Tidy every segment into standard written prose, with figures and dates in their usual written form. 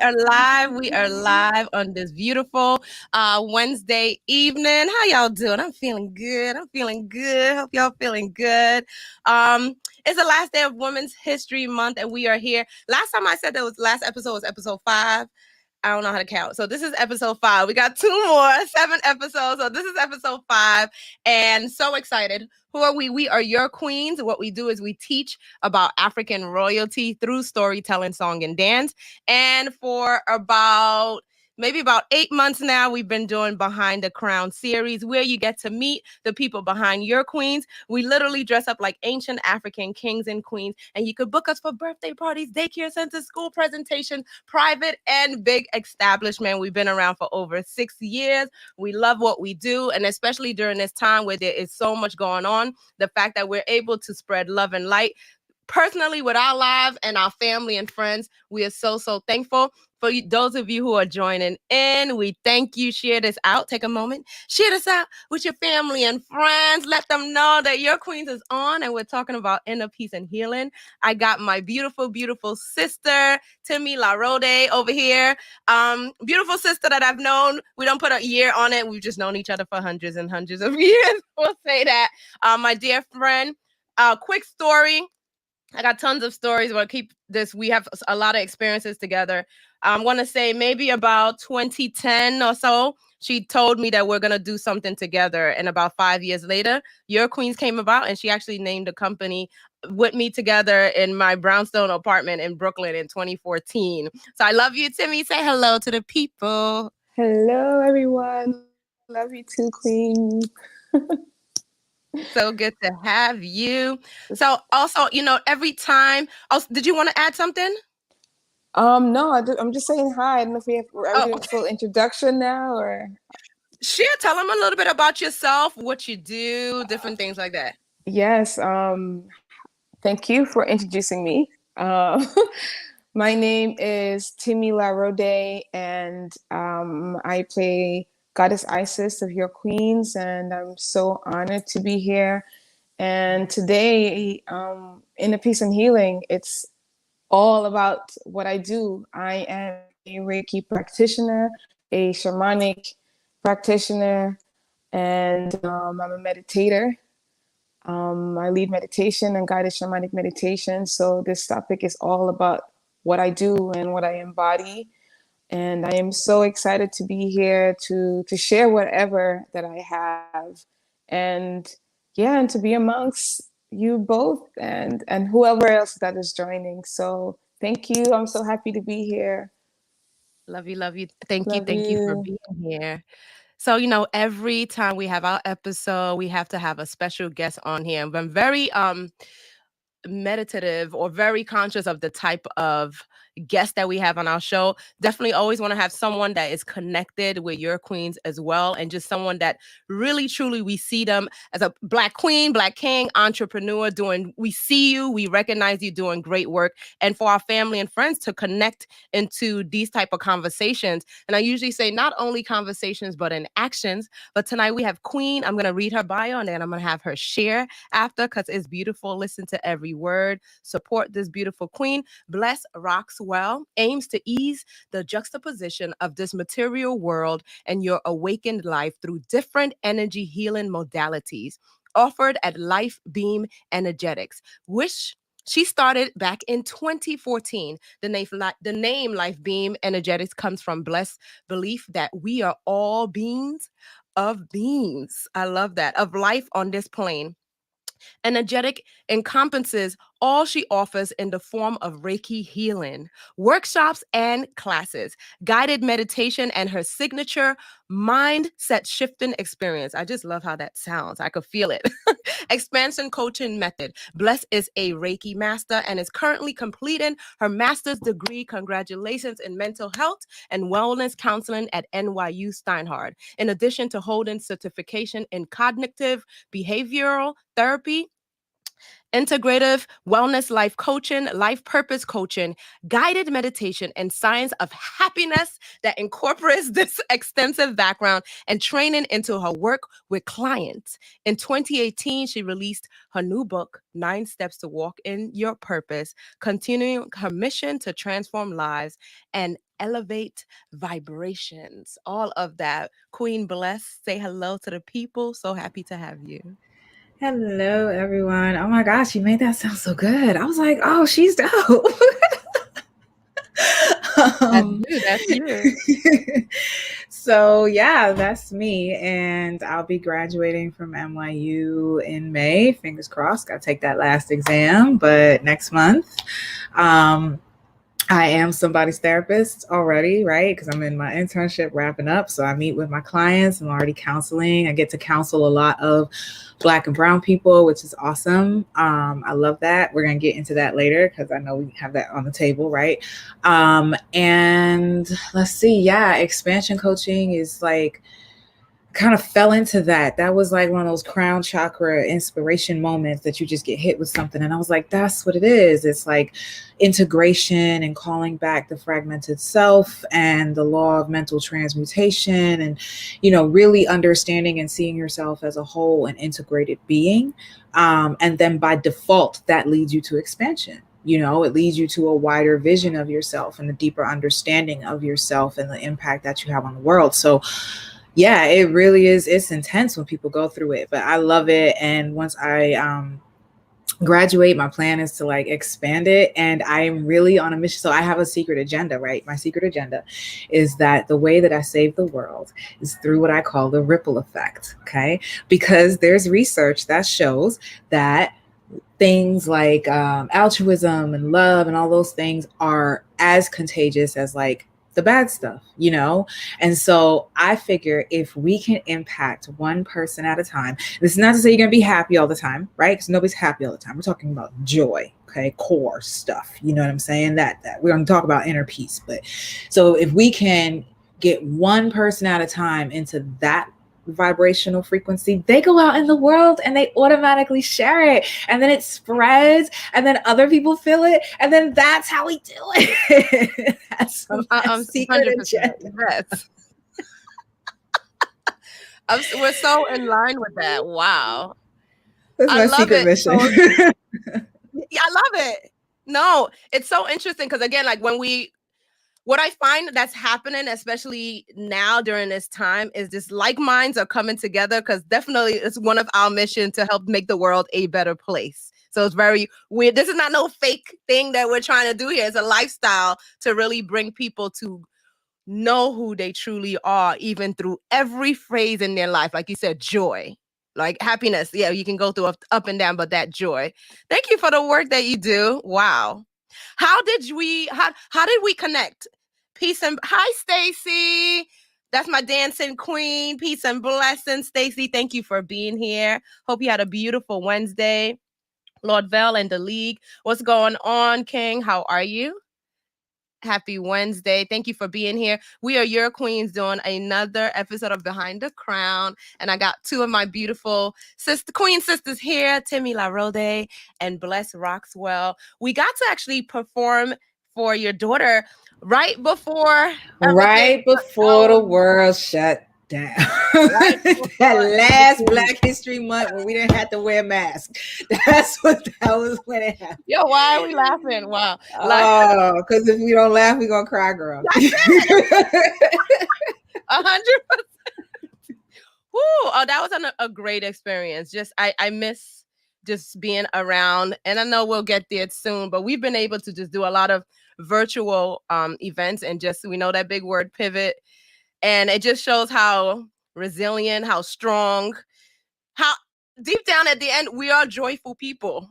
are live. We are live on this beautiful Wednesday evening. How y'all doing? I'm feeling good. Hope y'all feeling good. It's the last day of Women's History Month, and we are here. Last time I said that was last episode was episode 5. I don't know how to count. So this is episode 5. We got 2 more, 7 episodes. So this is episode 5, and so excited. Who are we? We are your queens. What we do is we teach about African royalty through storytelling, song, and dance. And for maybe about 8 months now, we've been doing Behind the Crown series, where you get to meet the people behind your queens. We literally dress up like ancient African kings and queens, and you could book us for birthday parties, daycare centers, school presentations, private and big establishment. We've been around for over 6 years. We love what we do, and especially during this time where there is so much going on, the fact that we're able to spread love and light personally with our lives and our family and friends, we are so thankful. For those of you who are joining in, we thank you. Share this out. Take a moment. Share this out with your family and friends. Let them know that Your Queens is on, and we're talking about inner peace and healing. I got my beautiful, beautiful sister, Timmy LaRode, over here. Beautiful sister that I've known. We don't put a year on it. We've just known each other for hundreds and hundreds of years. We'll say that. My dear friend, quick story. I got tons of stories, but keep this. We have a lot of experiences together. I want to say maybe about 2010 or so, she told me that we're going to do something together. And about 5 years later, Your Queens came about, and she actually named a company with me together in my brownstone apartment in Brooklyn in 2014. So I love you, Timmy. Say hello to the people. Hello, everyone. Love you too, Queen. So good to have you. So also, every time. Oh, did you want to add something? No, I'm just saying hi. I don't know if are we doing a full introduction now or? Sure, tell them a little bit about yourself, what you do, different things like that. Yes. Thank you for introducing me. My name is Timmy LaRode, and I play Goddess Isis of Your Queens, and I'm so honored to be here. And today, in Peace and Healing, it's all about what I do. I am a Reiki practitioner, a shamanic practitioner, and I'm a meditator. I lead meditation and guided shamanic meditation. So this topic is all about what I do and what I embody. And I am so excited to be here to share whatever that I have. And yeah, and to be amongst you both and whoever else that is joining. So thank you. I'm so happy to be here. Love you, love you. Thank you, Love thank you for you. being here. So, every time we have our episode, we have to have a special guest on here. And I'm very meditative or very conscious of the type of guest that we have on our show. Definitely always want to have someone that is connected with Your Queens as well, and just someone that really truly we see them as a Black queen, Black king, entrepreneur we see you, we recognize you doing great work, and for our family and friends to connect into these type of conversations. And I usually say not only conversations but in actions. But tonight we have Queen. I'm going to read her bio, and then I'm going to have her share after, because it's beautiful. Listen to every word. Support this beautiful queen. Bless rocks well, aims to ease the juxtaposition of this material world and your awakened life through different energy healing modalities offered at Life Beam Energetics, which she started back in 2014. The name Life Beam Energetics comes from blessed belief that we are all beings of beings. I love that. Of life on this plane. Energetic encompasses all she offers in the form of Reiki healing, workshops and classes, guided meditation, and her signature mindset shifting experience. I just love how that sounds. I could feel it. Expansion coaching method. Bless is a Reiki master and is currently completing her master's degree. Congratulations in mental health and wellness counseling at NYU Steinhardt. In addition to holding certification in cognitive behavioral therapy, integrative wellness life coaching, life purpose coaching, guided meditation, and science of happiness that incorporates this extensive background and training into her work with clients. In 2018, she released her new book, 9 Steps to Walk in Your Purpose, continuing her mission to transform lives and elevate vibrations, all of that. Queen Bless, say hello to the people. So happy to have you. Hello, everyone. Oh my gosh, you made that sound so good. I was like, oh, she's dope. That's um, you. That's you. so, yeah, that's me. And I'll be graduating from NYU in May. Fingers crossed. Got to take that last exam, but next month. Um, I am somebody's therapist already, right? Because I'm in my internship wrapping up. So I meet with my clients. I'm already counseling. I get to counsel a lot of Black and brown people, which is awesome. I love that. We're going to get into that later because I know we have that on the table, right? And let's see. Yeah, expansion coaching is like, kind of fell into that. That was like one of those crown chakra inspiration moments that you just get hit with something. And I was like, that's what it is. It's like integration and calling back the fragmented self and the law of mental transmutation and, really understanding and seeing yourself as a whole and integrated being. And then by default, that leads you to expansion. It leads you to a wider vision of yourself and a deeper understanding of yourself and the impact that you have on the world. So, yeah, it really is. It's intense when people go through it, but I love it. And once I graduate, my plan is to like expand it. And I'm really on a mission. So I have a secret agenda, right? My secret agenda is that the way that I save the world is through what I call the ripple effect. Okay. Because there's research that shows that things like altruism and love and all those things are as contagious as like the bad stuff, And so I figure if we can impact one person at a time, this is not to say you're going to be happy all the time, right? Because nobody's happy all the time. We're talking about joy, okay? Core stuff. You know what I'm saying? That we're going to talk about inner peace. But so if we can get one person at a time into that vibrational frequency, they go out in the world and they automatically share it, and then it spreads, and then other people feel it, and then that's how we do it. That's my secret 100%. agenda. Yes. We're so in line with that. Wow. That's I my love secret it. mission. Yeah, I love it. No, it's so interesting because again, like what I find that's happening, especially now during this time, is this like minds are coming together because definitely it's one of our mission to help make the world a better place. So it's very weird. This is not no fake thing that we're trying to do here. It's a lifestyle to really bring people to know who they truly are, even through every phase in their life. Like you said, joy, like happiness. Yeah, you can go through up and down, but that joy. Thank you for the work that you do. Wow. How did we connect? Peace and hi, Stacy. That's my dancing queen. Peace and blessings, Stacy. Thank you for being here. Hope you had a beautiful Wednesday. Lord Vel and the League. What's going on, King? How are you? Happy Wednesday. Thank you for being here. We are your queens doing another episode of Behind the Crown. And I got two of my beautiful queen sisters here, Timmy LaRode and Bless Roxwell. We got to actually perform for your daughter right before Right before the world shut down. Right that last Black History Month when we didn't have to wear masks. That was when it happened. Yo, why are we laughing? Wow. Oh, because if we don't laugh, we're gonna cry, girl. 100%. Woo! Oh, that was a great experience. Just I miss just being around, and I know we'll get there soon. But we've been able to just do a lot of virtual events, and just we know that big word pivot, and it just shows how resilient, how strong, how deep down at the end we are joyful people,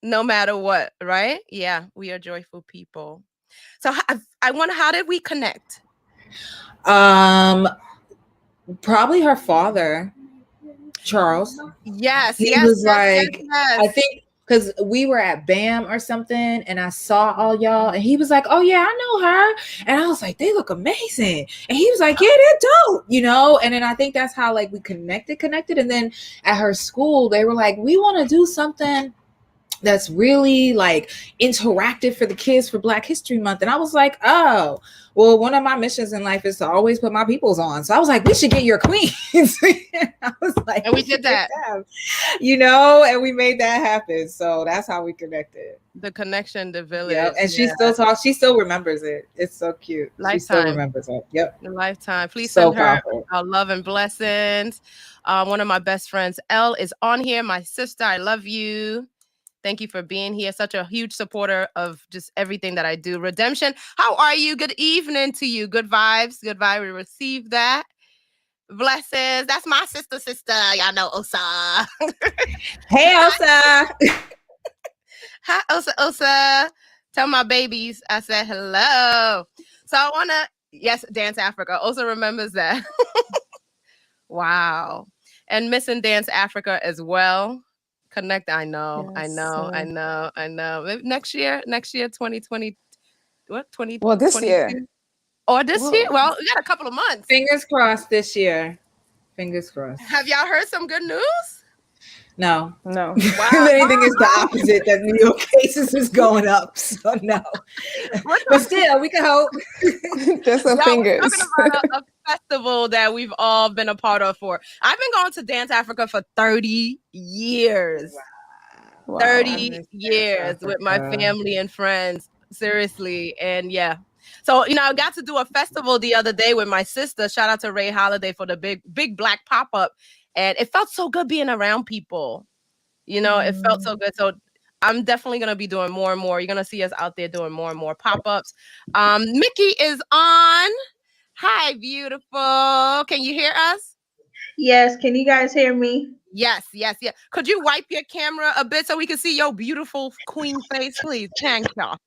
no matter what. Right? Yeah, we are joyful people. So I wonder, how did we connect? Probably her father, Charles. Yes, he yes, was yes, like, yes. I think because we were at BAM or something, and I saw all y'all, and he was like, "Oh yeah, I know her," and I was like, "They look amazing," and he was like, "Yeah, they're dope," And then I think that's how like we connected, and then at her school they were like, "We want to do something that's really like interactive for the kids for Black History Month. And I was like, oh, well, one of my missions in life is to always put my peoples on. So I was like, we should get your queens. I was like, And we did that. them, you know, and we made that happen. So that's how we connected. The connection, the village. Yep. And she still talks. She still remembers it. It's so cute. Lifetime. She still remembers it. Yep. A lifetime. Please So send her powerful. our love and blessings. One of my best friends, Elle, is on here. My sister, I love you. Thank you for being here. Such a huge supporter of just everything that I do. Redemption, how are you? Good evening to you. Good vibes. Good vibe. We receive that. Blessings. That's my sister. Y'all know Osa. Hey, Elsa. Hi, Osa. Tell my babies I said hello. So I want to, yes, Dance Africa. Osa remembers that. Wow. And Missing Dance Africa as well. Connect. I know. Maybe next year, 2020. What? 20. Well, this year. Or this year? Well, we got a couple of months. Fingers crossed this year. Fingers crossed. Have y'all heard some good news? No. No. Wow. If anything, is the opposite. That New York cases is going up. So no. But still, we can hope. Just some fingers. We're talking about a festival that we've all been a part of for. I've been going to Dance Africa for 30 years. Wow. 30 years with my family and friends. Seriously. And yeah. So, you know, I got to do a festival the other day with my sister. Shout out to Ray Holiday for the big black pop-up. And it felt so good being around people. You know, it felt so good. So I'm definitely going to be doing more and more. You're going to see us out there doing more and more pop-ups. Mickey is on. Hi, beautiful. Can you hear us? Yes. Can you guys hear me? Yes. Could you wipe your camera a bit so we can see your beautiful queen face, please? Thank y'all.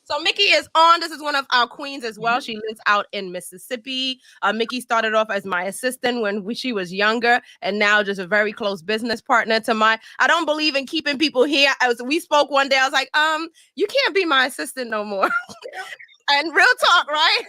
So Mickey is on. This is one of our queens as well. She lives out in Mississippi. Mickey started off as my assistant when she was younger, and now just a very close business partner to my. I don't believe in keeping people here. We spoke one day. I was like, you can't be my assistant no more. And real talk, right?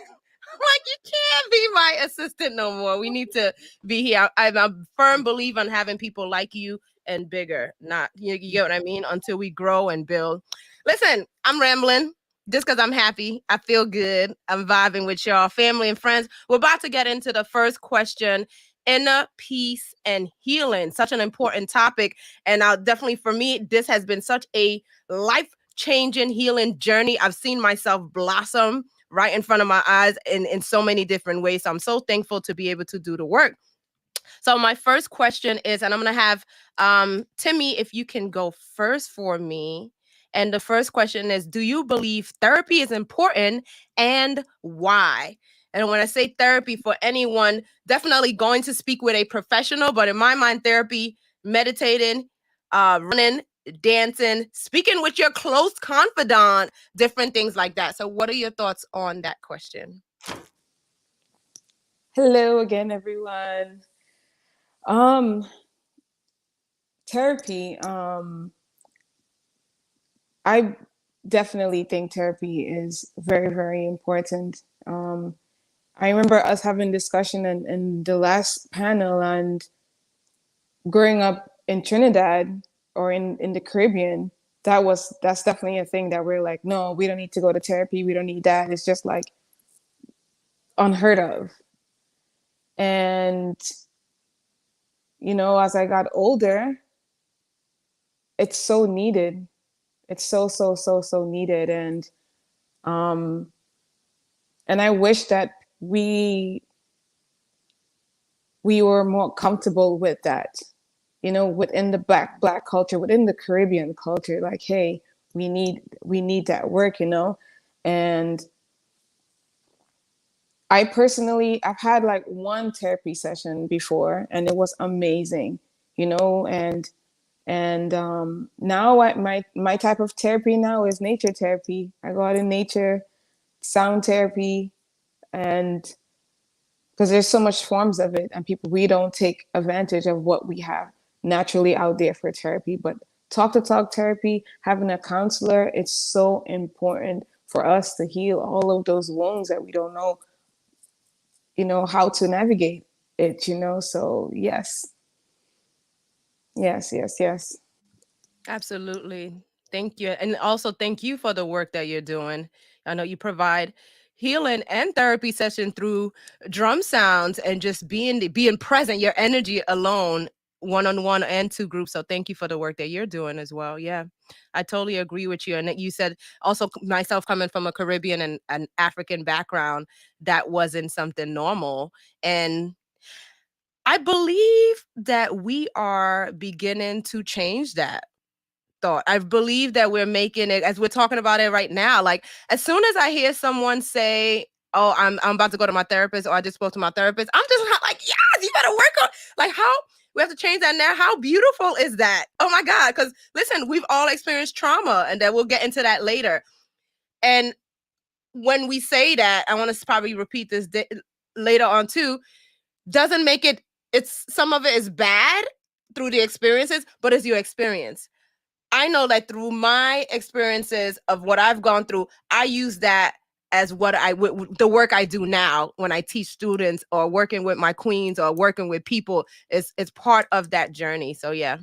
Like, you can't be my assistant no more. We need to be here. I'm a firm believer in having people like you and bigger. Not, you get what I mean? Until we grow and build. Listen, I'm rambling just because I'm happy. I feel good. I'm vibing with y'all, family and friends. We're about to get into the first question. Inner peace and healing. Such an important topic. And definitely for me, this has been such a life-changing healing journey. I've seen myself blossom right in front of my eyes in so many different ways. So I'm so thankful to be able to do the work. So my first question is, and I'm going to have Timmy, if you can go first for me. And the first question is, do you believe therapy is important and why? And when I say therapy, for anyone, definitely going to speak with a professional. But in my mind, therapy, meditating, running, dancing, speaking with your close confidant, different things like that. So what are your thoughts on that question? Hello again, everyone. Therapy. I definitely think therapy is very, very important. I remember us having discussion in the last panel, and growing up in Trinidad or in the Caribbean, that's definitely a thing that we're like, no, we don't need to go to therapy. We don't need that. It's just like unheard of. And, you know, as I got older, it's so needed. It's so needed. And I wish that we were more comfortable with that, you know, within the black culture, within the Caribbean culture, like, hey, we need that work, you know. And I personally, I've had like one therapy session before, and it was amazing, you know. And now my type of therapy now is nature therapy. I go out in nature, sound therapy, and because there's so much forms of it, and we don't take advantage of what we have naturally out there for therapy. But talk therapy, having a counselor, it's so important for us to heal all of those wounds that we don't know, you know, how to navigate it, you know. So yes. Yes, yes, yes. Absolutely. Thank you. And also thank you for the work that you're doing. I know you provide healing and therapy session through drum sounds and just being present, your energy alone, one-on-one and two groups. So thank you for the work that you're doing as well. Yeah. I totally agree with you. And that you said also myself coming from a Caribbean and an African background, that wasn't something normal. And I believe that we are beginning to change that thought. I believe that we're making it, as we're talking about it right now. Like as soon as I hear someone say, "Oh, I'm about to go to my therapist," or "I just spoke to my therapist," I'm just like, "Yes, you better work on." Like how we have to change that now. How beautiful is that? Oh my God! Because listen, we've all experienced trauma, and then we'll get into that later. And when we say that, I want to probably repeat this later on too. Doesn't make it. It's some of it is bad through the experiences, but it's your experience. I know that through my experiences of what I've gone through, I use that as what the work I do now when I teach students or working with my queens or working with people is it's part of that journey. So yeah,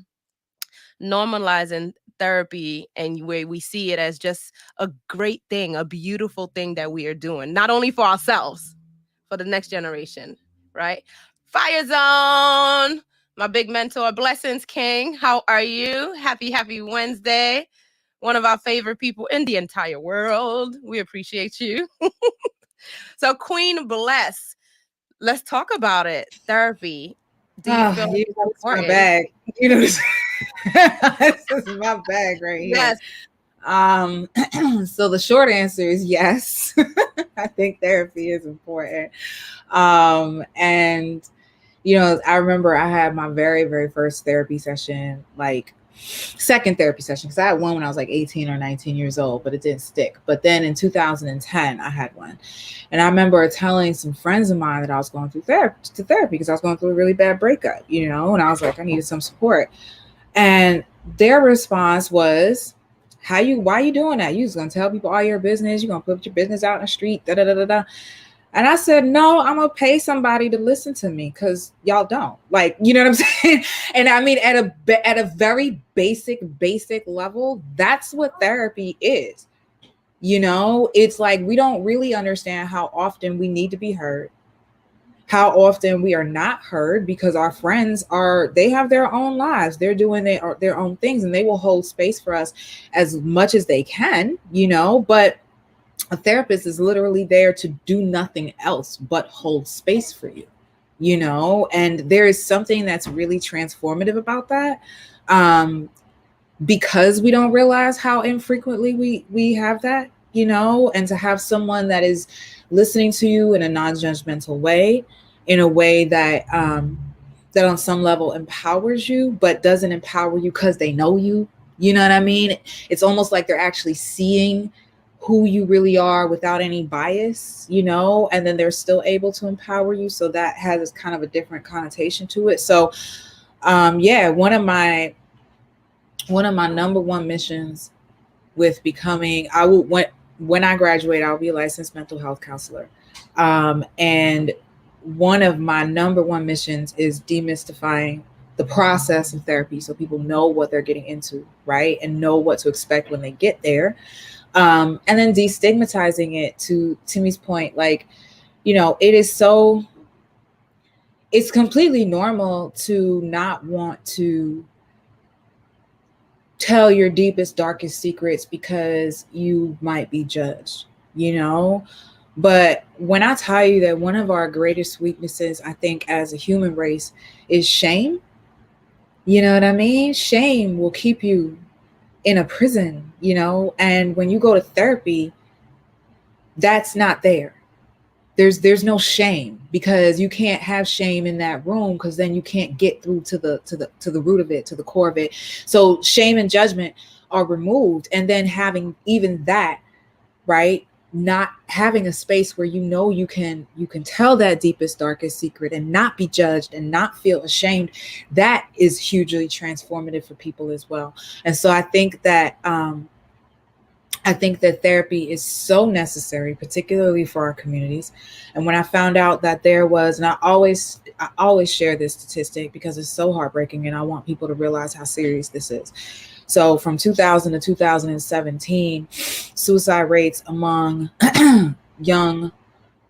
normalizing therapy and where we see it as just a great thing, a beautiful thing that we are doing, not only for ourselves, for the next generation, right? Fire Zone, my big mentor, Blessings King. How are you? Happy Wednesday. One of our favorite people in the entire world. We appreciate you. So, Queen Bless, let's talk about it. Therapy. Do you feel like You it's know, it's my important? bag. You know, this is my bag right here. Yes. So the short answer is yes. I think therapy is important. And I remember I had my very, very first therapy session, like second therapy session, because I had one when I was like 18 or 19 years old, but it didn't stick. But then in 2010, I had one. And I remember telling some friends of mine that I was going through therapy because I was going through a really bad breakup, and I was like, I needed some support. And their response was, why are you doing that? You just gonna tell people all your business, you're gonna put your business out in the street, da da da da da. And I said, no, I'm gonna pay somebody to listen to me because y'all don't. Like, you know what I'm saying? And I mean, at a very basic level, that's what therapy is. It's like we don't really understand how often we need to be heard, how often we are not heard because our friends they have their own lives, they're doing their own things, and they will hold space for us as much as they can, but a therapist is literally there to do nothing else but hold space for you, and there is something that's really transformative about that, because we don't realize how infrequently we have that, and to have someone that is listening to you in a non-judgmental way, in a way that that on some level empowers you, but doesn't empower you because they know you. You know what I mean? It's almost like they're actually seeing who you really are without any bias, and then they're still able to empower you. So that has kind of a different connotation to it. So yeah, one of my number one missions with becoming, when I graduate, I'll be a licensed mental health counselor. And one of my number one missions is demystifying the process of therapy so people know what they're getting into, right? And know what to expect when they get there. And then destigmatizing it, to Timmy's point, like, it's completely normal to not want to tell your deepest, darkest secrets because you might be judged, But when I tell you that one of our greatest weaknesses, I think, as a human race is shame, you know what I mean? Shame will keep you in a prison, and when you go to therapy, that's not there. There's no shame, because you can't have shame in that room, because then you can't get through to the root of it, to the core of it. So shame and judgment are removed, and then having even that, right, not having a space where you can tell that deepest, darkest secret and not be judged and not feel ashamed, that is hugely transformative for people as well. And so I think that therapy is so necessary, particularly for our communities. And when I found out that there was, and I always I always share this statistic because it's so heartbreaking, and I want people to realize how serious this is. So from 2000 to 2017, suicide rates among young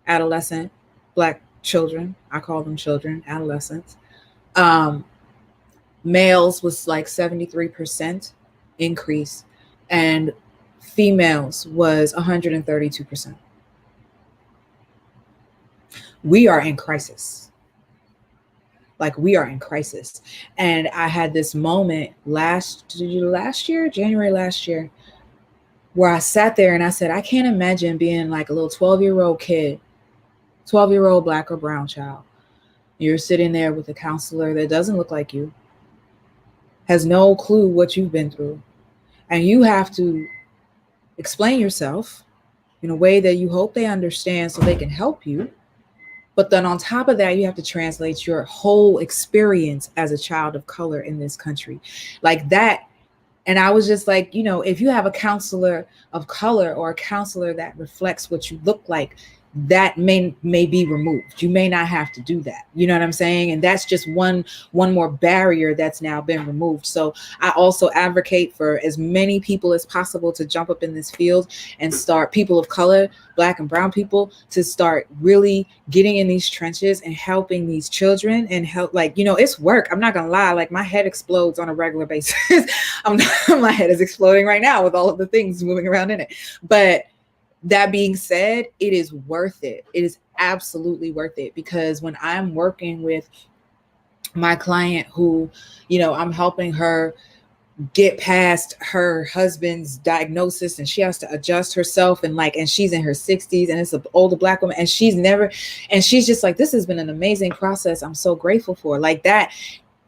adolescent Black children, I call them children, adolescents, um, males was like 73% increase, and females was 132%. We are in crisis. Like, we are in crisis. And I had this moment January last year, where I sat there and I said, I can't imagine being like a little 12-year-old kid, 12-year-old Black or brown child. You're sitting there with a counselor that doesn't look like you, has no clue what you've been through, and you have to explain yourself in a way that you hope they understand so they can help you. But then on top of that, you have to translate your whole experience as a child of color in this country. Like that. And I was just like, if you have a counselor of color or a counselor that reflects what you look like, that may be removed. You may not have to do that. You know what I'm saying? And that's just one more barrier that's now been removed. So I also advocate for as many people as possible to jump up in this field and start, people of color, Black and brown people, to start really getting in these trenches and helping these children and help. Like, it's work. I'm not gonna lie. Like, my head explodes on a regular basis. My head is exploding right now with all of the things moving around in it. But that being said, it is worth it. It is absolutely worth it, because when I'm working with my client who, I'm helping her get past her husband's diagnosis, and she has to adjust herself, and she's in her 60s, and it's an older Black woman, and she's just like, this has been an amazing process. I'm so grateful for like that.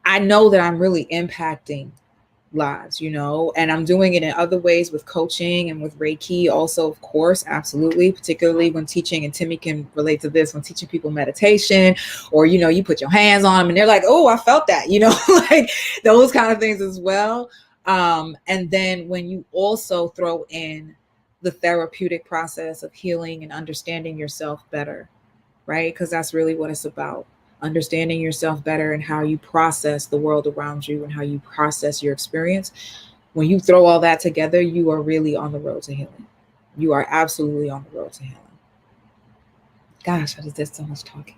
I know that I'm really impacting lives, and I'm doing it in other ways with coaching and with Reiki also, of course, absolutely, particularly when teaching, and Timmy can relate to this, when teaching people meditation, or, you put your hands on them and they're like, oh, I felt that, like those kind of things as well. And then when you also throw in the therapeutic process of healing and understanding yourself better, right? Because that's really what it's about. Understanding yourself better and how you process the world around you and how you process your experience. When you throw all that together, you are really on the road to healing. You are absolutely on the road to healing. Gosh, I just did so much talking.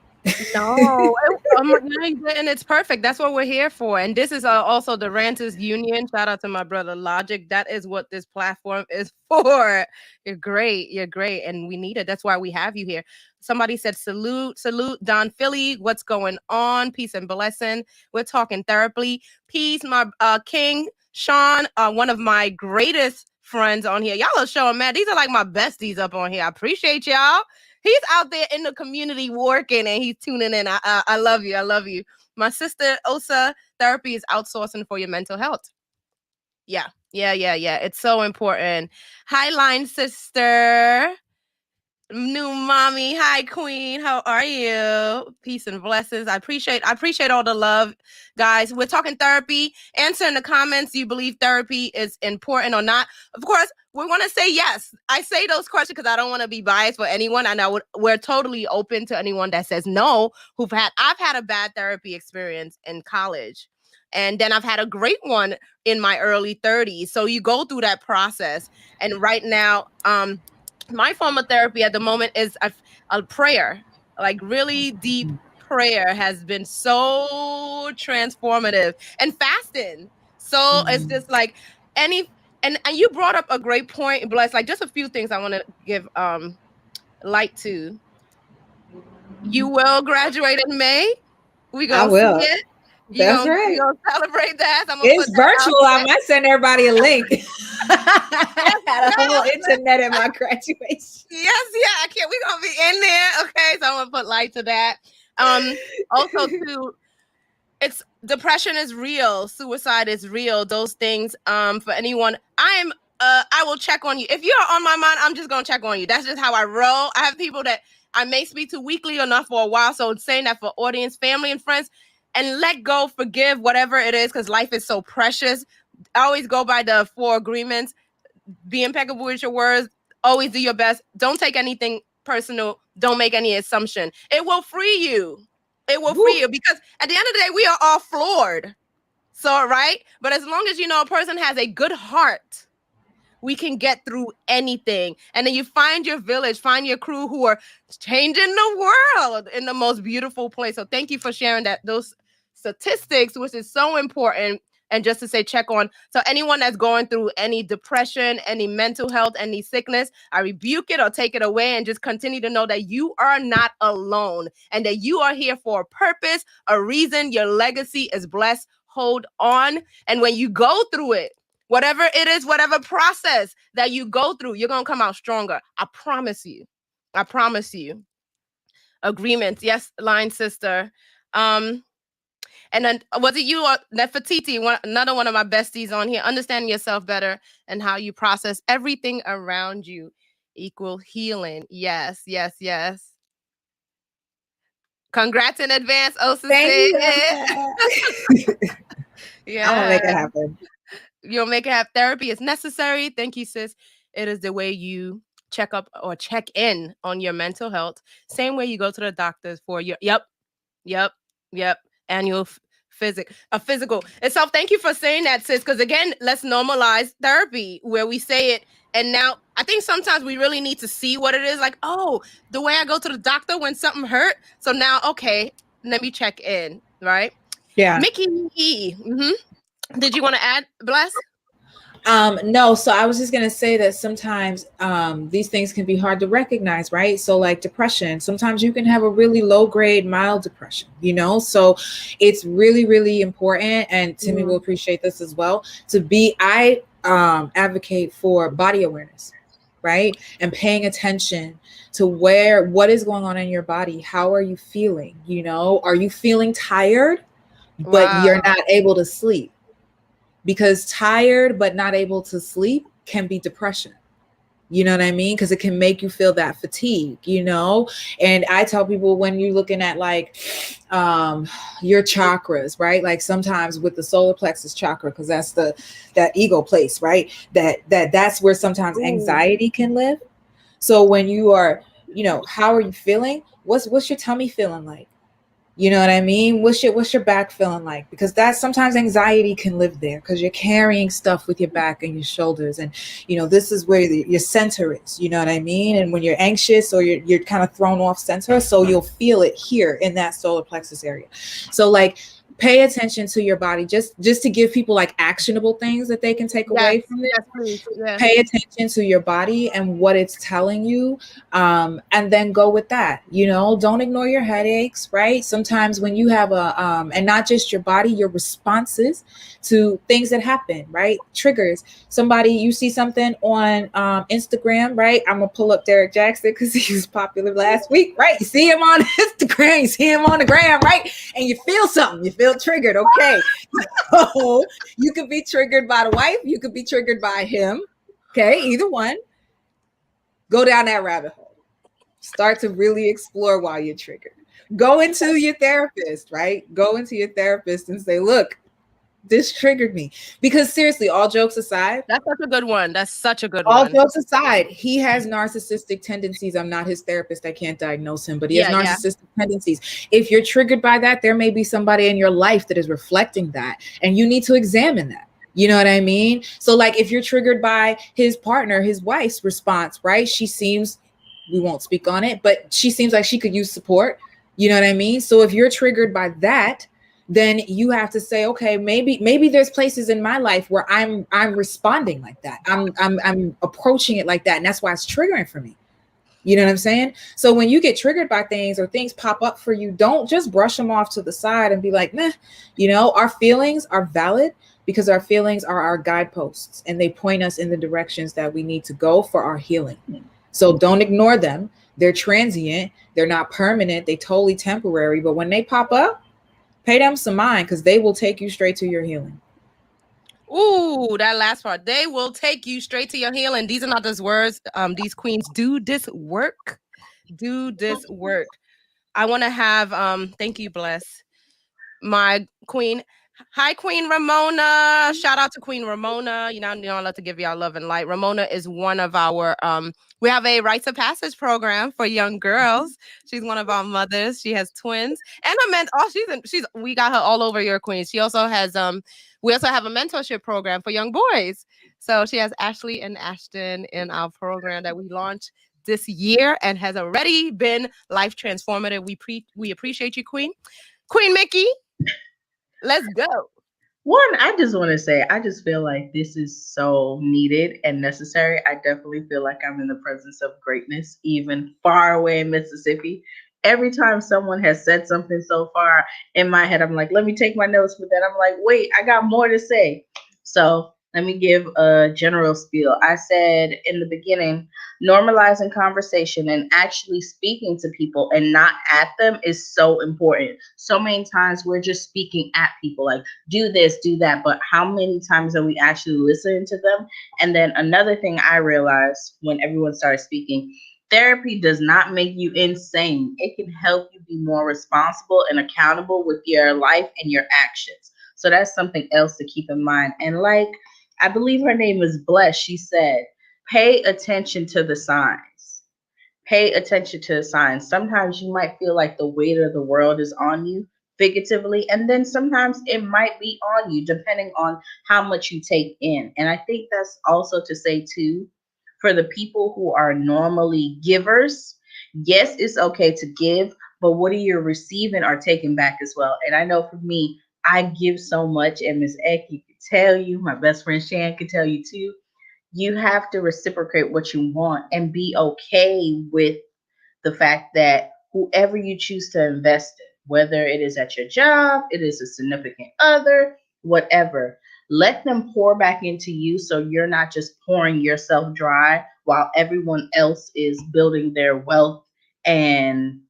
No, and it's perfect. That's what we're here for. And this is also the Ranters Union. Shout out to my brother Logic. That is what this platform is for. You're great. You're great. And we need it. That's why we have you here. Somebody said, salute, Don Philly. What's going on? Peace and blessing. We're talking therapy. Peace, my King Sean, one of my greatest friends on here. Y'all are showing, man. These are like my besties up on here. I appreciate y'all. He's out there in the community working, and he's tuning in. I love you. I love you. My sister Osa, therapy is outsourcing for your mental health. Yeah. It's so important. Hi, line sister. New mommy. Hi, queen. How are you? Peace and blessings. I appreciate all the love, guys. We're talking therapy. Answer in the comments, do you believe therapy is important or not? Of course, we want to say yes. I say those questions because I don't want to be biased for anyone. And we're totally open to anyone that says no. I've had a bad therapy experience in college. And then I've had a great one in my early 30s. So you go through that process. And right now, my form of therapy at the moment is a prayer, like really deep prayer has been so transformative, and fasting. So it's just like and you brought up a great point, Bless, like just a few things I want to give light to. You will graduate in May. We gonna see it. That's right. You gonna celebrate that? It's virtual. I might send everybody a link. I had a whole internet at my graduation. Yes, I can't. We're gonna be in there. Okay, so I'm gonna put light to that. Also too, it's depression is real, suicide is real. Those things. For anyone, I will check on you. If you're on my mind, I'm just gonna check on you. That's just how I roll. I have people that I may speak to weekly or not for a while. So saying that for audience, family, and friends, and let go, forgive, whatever it is, because life is so precious. I always go by the 4 agreements. Be impeccable with your words. Always do your best. Don't take anything personal. Don't make any assumption. It will free you. It will free you, because at the end of the day, we are all flawed. So, right? But as long as you know a person has a good heart, we can get through anything. And then you find your village, find your crew who are changing the world in the most beautiful place. So thank you for sharing those statistics, which is so important. And just to say, check on. So anyone that's going through any depression, any mental health, any sickness, I rebuke it or take it away, and just continue to know that you are not alone and that you are here for a purpose, a reason. Your legacy is blessed. Hold on. And when you go through it, whatever it is, whatever process that you go through, you're going to come out stronger. I promise you. I promise you. Agreements. Yes, line sister. And then was it you or Nefertiti, another one of my besties on here, understanding yourself better and how you process everything around you equal healing. Yes, yes, yes. Congrats in advance, Osa. Thank you. Yeah. I'm gonna make it happen. You'll make it have therapy is necessary. Thank you, sis. It is the way you check up or check in on your mental health. Same way you go to the doctors for your annual physical. And so thank you for saying that, sis. Because again, let's normalize therapy where we say it. And now I think sometimes we really need to see what it is. Like, oh, the way I go to the doctor when something hurt. So now, okay, let me check in, right? Yeah. Mickey. Did you want to add, Bless? No, so I was just gonna say that sometimes these things can be hard to recognize, right? So like depression, sometimes you can have a really low grade mild depression, you know? So it's really, really important, and Timmy will appreciate this as well, I advocate for body awareness, right? And paying attention to what is going on in your body. How are you feeling? You know, are you feeling tired, but you're not able to sleep? Because tired but not able to sleep can be depression. You know what I mean? Because it can make you feel that fatigue, you know? And I tell people, when you're looking at like your chakras, right? Like sometimes with the solar plexus chakra, because that's that ego place, right? That's where sometimes anxiety can live. So when you are, you know, how are you feeling? What's your tummy feeling like? You know what I mean? What's your back feeling like? Because that's sometimes anxiety can live there because you're carrying stuff with your back and your shoulders. And, you know, this is where your center is, you know what I mean? And when you're anxious or you're kind of thrown off center, so you'll feel it here in that solar plexus area. So like, pay attention to your body, just to give people like actionable things that they can take away from this. Yes, please. Yes. Pay attention to your body and what it's telling you, and then go with that. You know, don't ignore your headaches, right? Sometimes when you have and not just your body, your responses to things that happen, right? Triggers. You see something on Instagram, right? I'm gonna pull up Derek Jackson because he was popular last week, right? You see him on Instagram, you see him on the gram, right? And you feel something, you feel triggered, okay? So you could be triggered by the wife, you could be triggered by him, okay? Either one. Go down that rabbit hole. Start to really explore why you're triggered. Go into your therapist, right? Go into your therapist and say, look, this triggered me. Because seriously, all jokes aside. That's such a good one. That's such a good one. All one. jokes aside, he has narcissistic tendencies. I'm not his therapist. I can't diagnose him, but he has narcissistic tendencies. If you're triggered by that, there may be somebody in your life that is reflecting that, and you need to examine that. You know what I mean? So like if you're triggered by his partner, his wife's response, right? We won't speak on it, but she seems like she could use support. You know what I mean? So if you're triggered by that, then you have to say, okay, maybe there's places in my life where I'm responding like that. I'm approaching it like that. And that's why it's triggering for me. You know what I'm saying? So when you get triggered by things or things pop up for you, don't just brush them off to the side and be like, nah. You know, our feelings are valid because our feelings are our guideposts and they point us in the directions that we need to go for our healing. So don't ignore them. They're transient. They're not permanent. They totally temporary. But when they pop up, pay them some mind because they will take you straight to your healing. Ooh, that last part. They will take you straight to your healing. These are not just words. These queens do this work. Do this work. I want to have, thank you, Bless. My queen, Hi, Queen Ramona. Shout out to Queen Ramona. You know, I love to give y'all love and light. Ramona is one of our we have a rites of passage program for young girls. She's one of our mothers. She has twins. And a men she's we got her all over your queen. She also has we also have a mentorship program for young boys. So she has Ashley and Ashton in our program that we launched this year and has already been life transformative. We appreciate you, Queen. Queen Mickey, let's go. One, I just want to say, I just feel like this is so needed and necessary. I definitely feel like I'm in the presence of greatness, even far away in Mississippi. Every time someone has said something so far in my head, I'm like, let me take my notes, but then I'm like, wait, I got more to say. So let me give a general spiel. I said in the beginning, normalizing conversation and actually speaking to people and not at them is so important. So many times we're just speaking at people, like, do this, do that. But how many times are we actually listening to them? And then another thing I realized when everyone started speaking, therapy does not make you insane. It can help you be more responsible and accountable with your life and your actions. So that's something else to keep in mind. And like, I believe her name is Bless, she said, pay attention to the signs. Pay attention to the signs. Sometimes you might feel like the weight of the world is on you figuratively, and then sometimes it might be on you depending on how much you take in. And I think that's also to say too, for the people who are normally givers, yes, it's okay to give, but what are you receiving or taking back as well? And I know for me, I give so much, and Miss Eki could tell you, my best friend Shan could tell you too, you have to reciprocate what you want and be okay with the fact that whoever you choose to invest in, whether it is at your job, it is a significant other, whatever, let them pour back into you so you're not just pouring yourself dry while everyone else is building their wealth and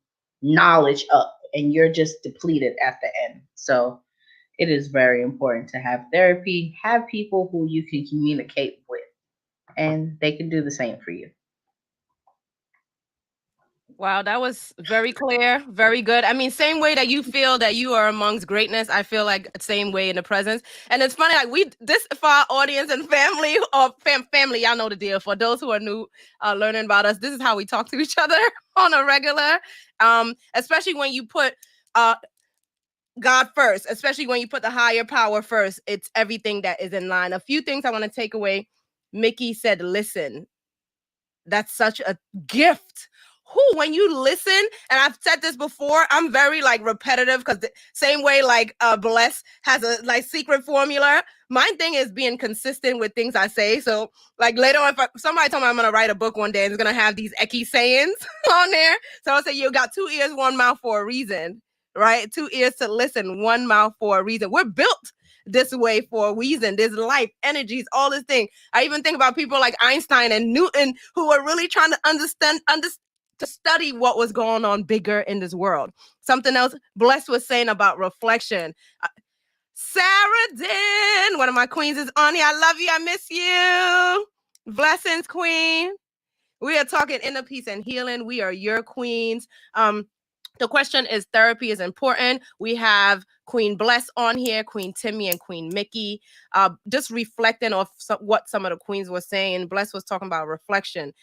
knowledge up and you're just depleted at the end. So it is very important to have therapy, have people who you can communicate with, and they can do the same for you. Wow, that was very clear, very good. I mean, same way that you feel that you are amongst greatness, I feel like same way in the presence. And it's funny, like we this for our audience and family or family, y'all know the deal. For those who are new, learning about us, this is how we talk to each other on a regular. Especially when you put God first, especially when you put the higher power first, it's everything that is in line. A few things I want to take away. Mickey said, listen, that's such a gift. Who, when you listen, and I've said this before, I'm very like repetitive because the same way like Bless has a like secret formula. My thing is being consistent with things I say. So like later on, if somebody told me I'm gonna write a book one day and it's gonna have these Eki sayings on there, so I'll say you got 2 ears, 1 mouth for a reason, right? 2 ears to listen, 1 mouth for a reason. We're built this way for a reason. There's life, energies, all this thing. I even think about people like Einstein and Newton who were really trying to understand to study what was going on bigger in this world. Something else Bless was saying about reflection. Sarah Din, one of my queens, is on here. I love you. I miss you. Blessings, queen. We are talking inner peace and healing. We are your queens. The question is therapy is important. We have Queen Bless on here, Queen Timmy and Queen Mickey. Just reflecting off what some of the queens were saying. Bless was talking about reflection.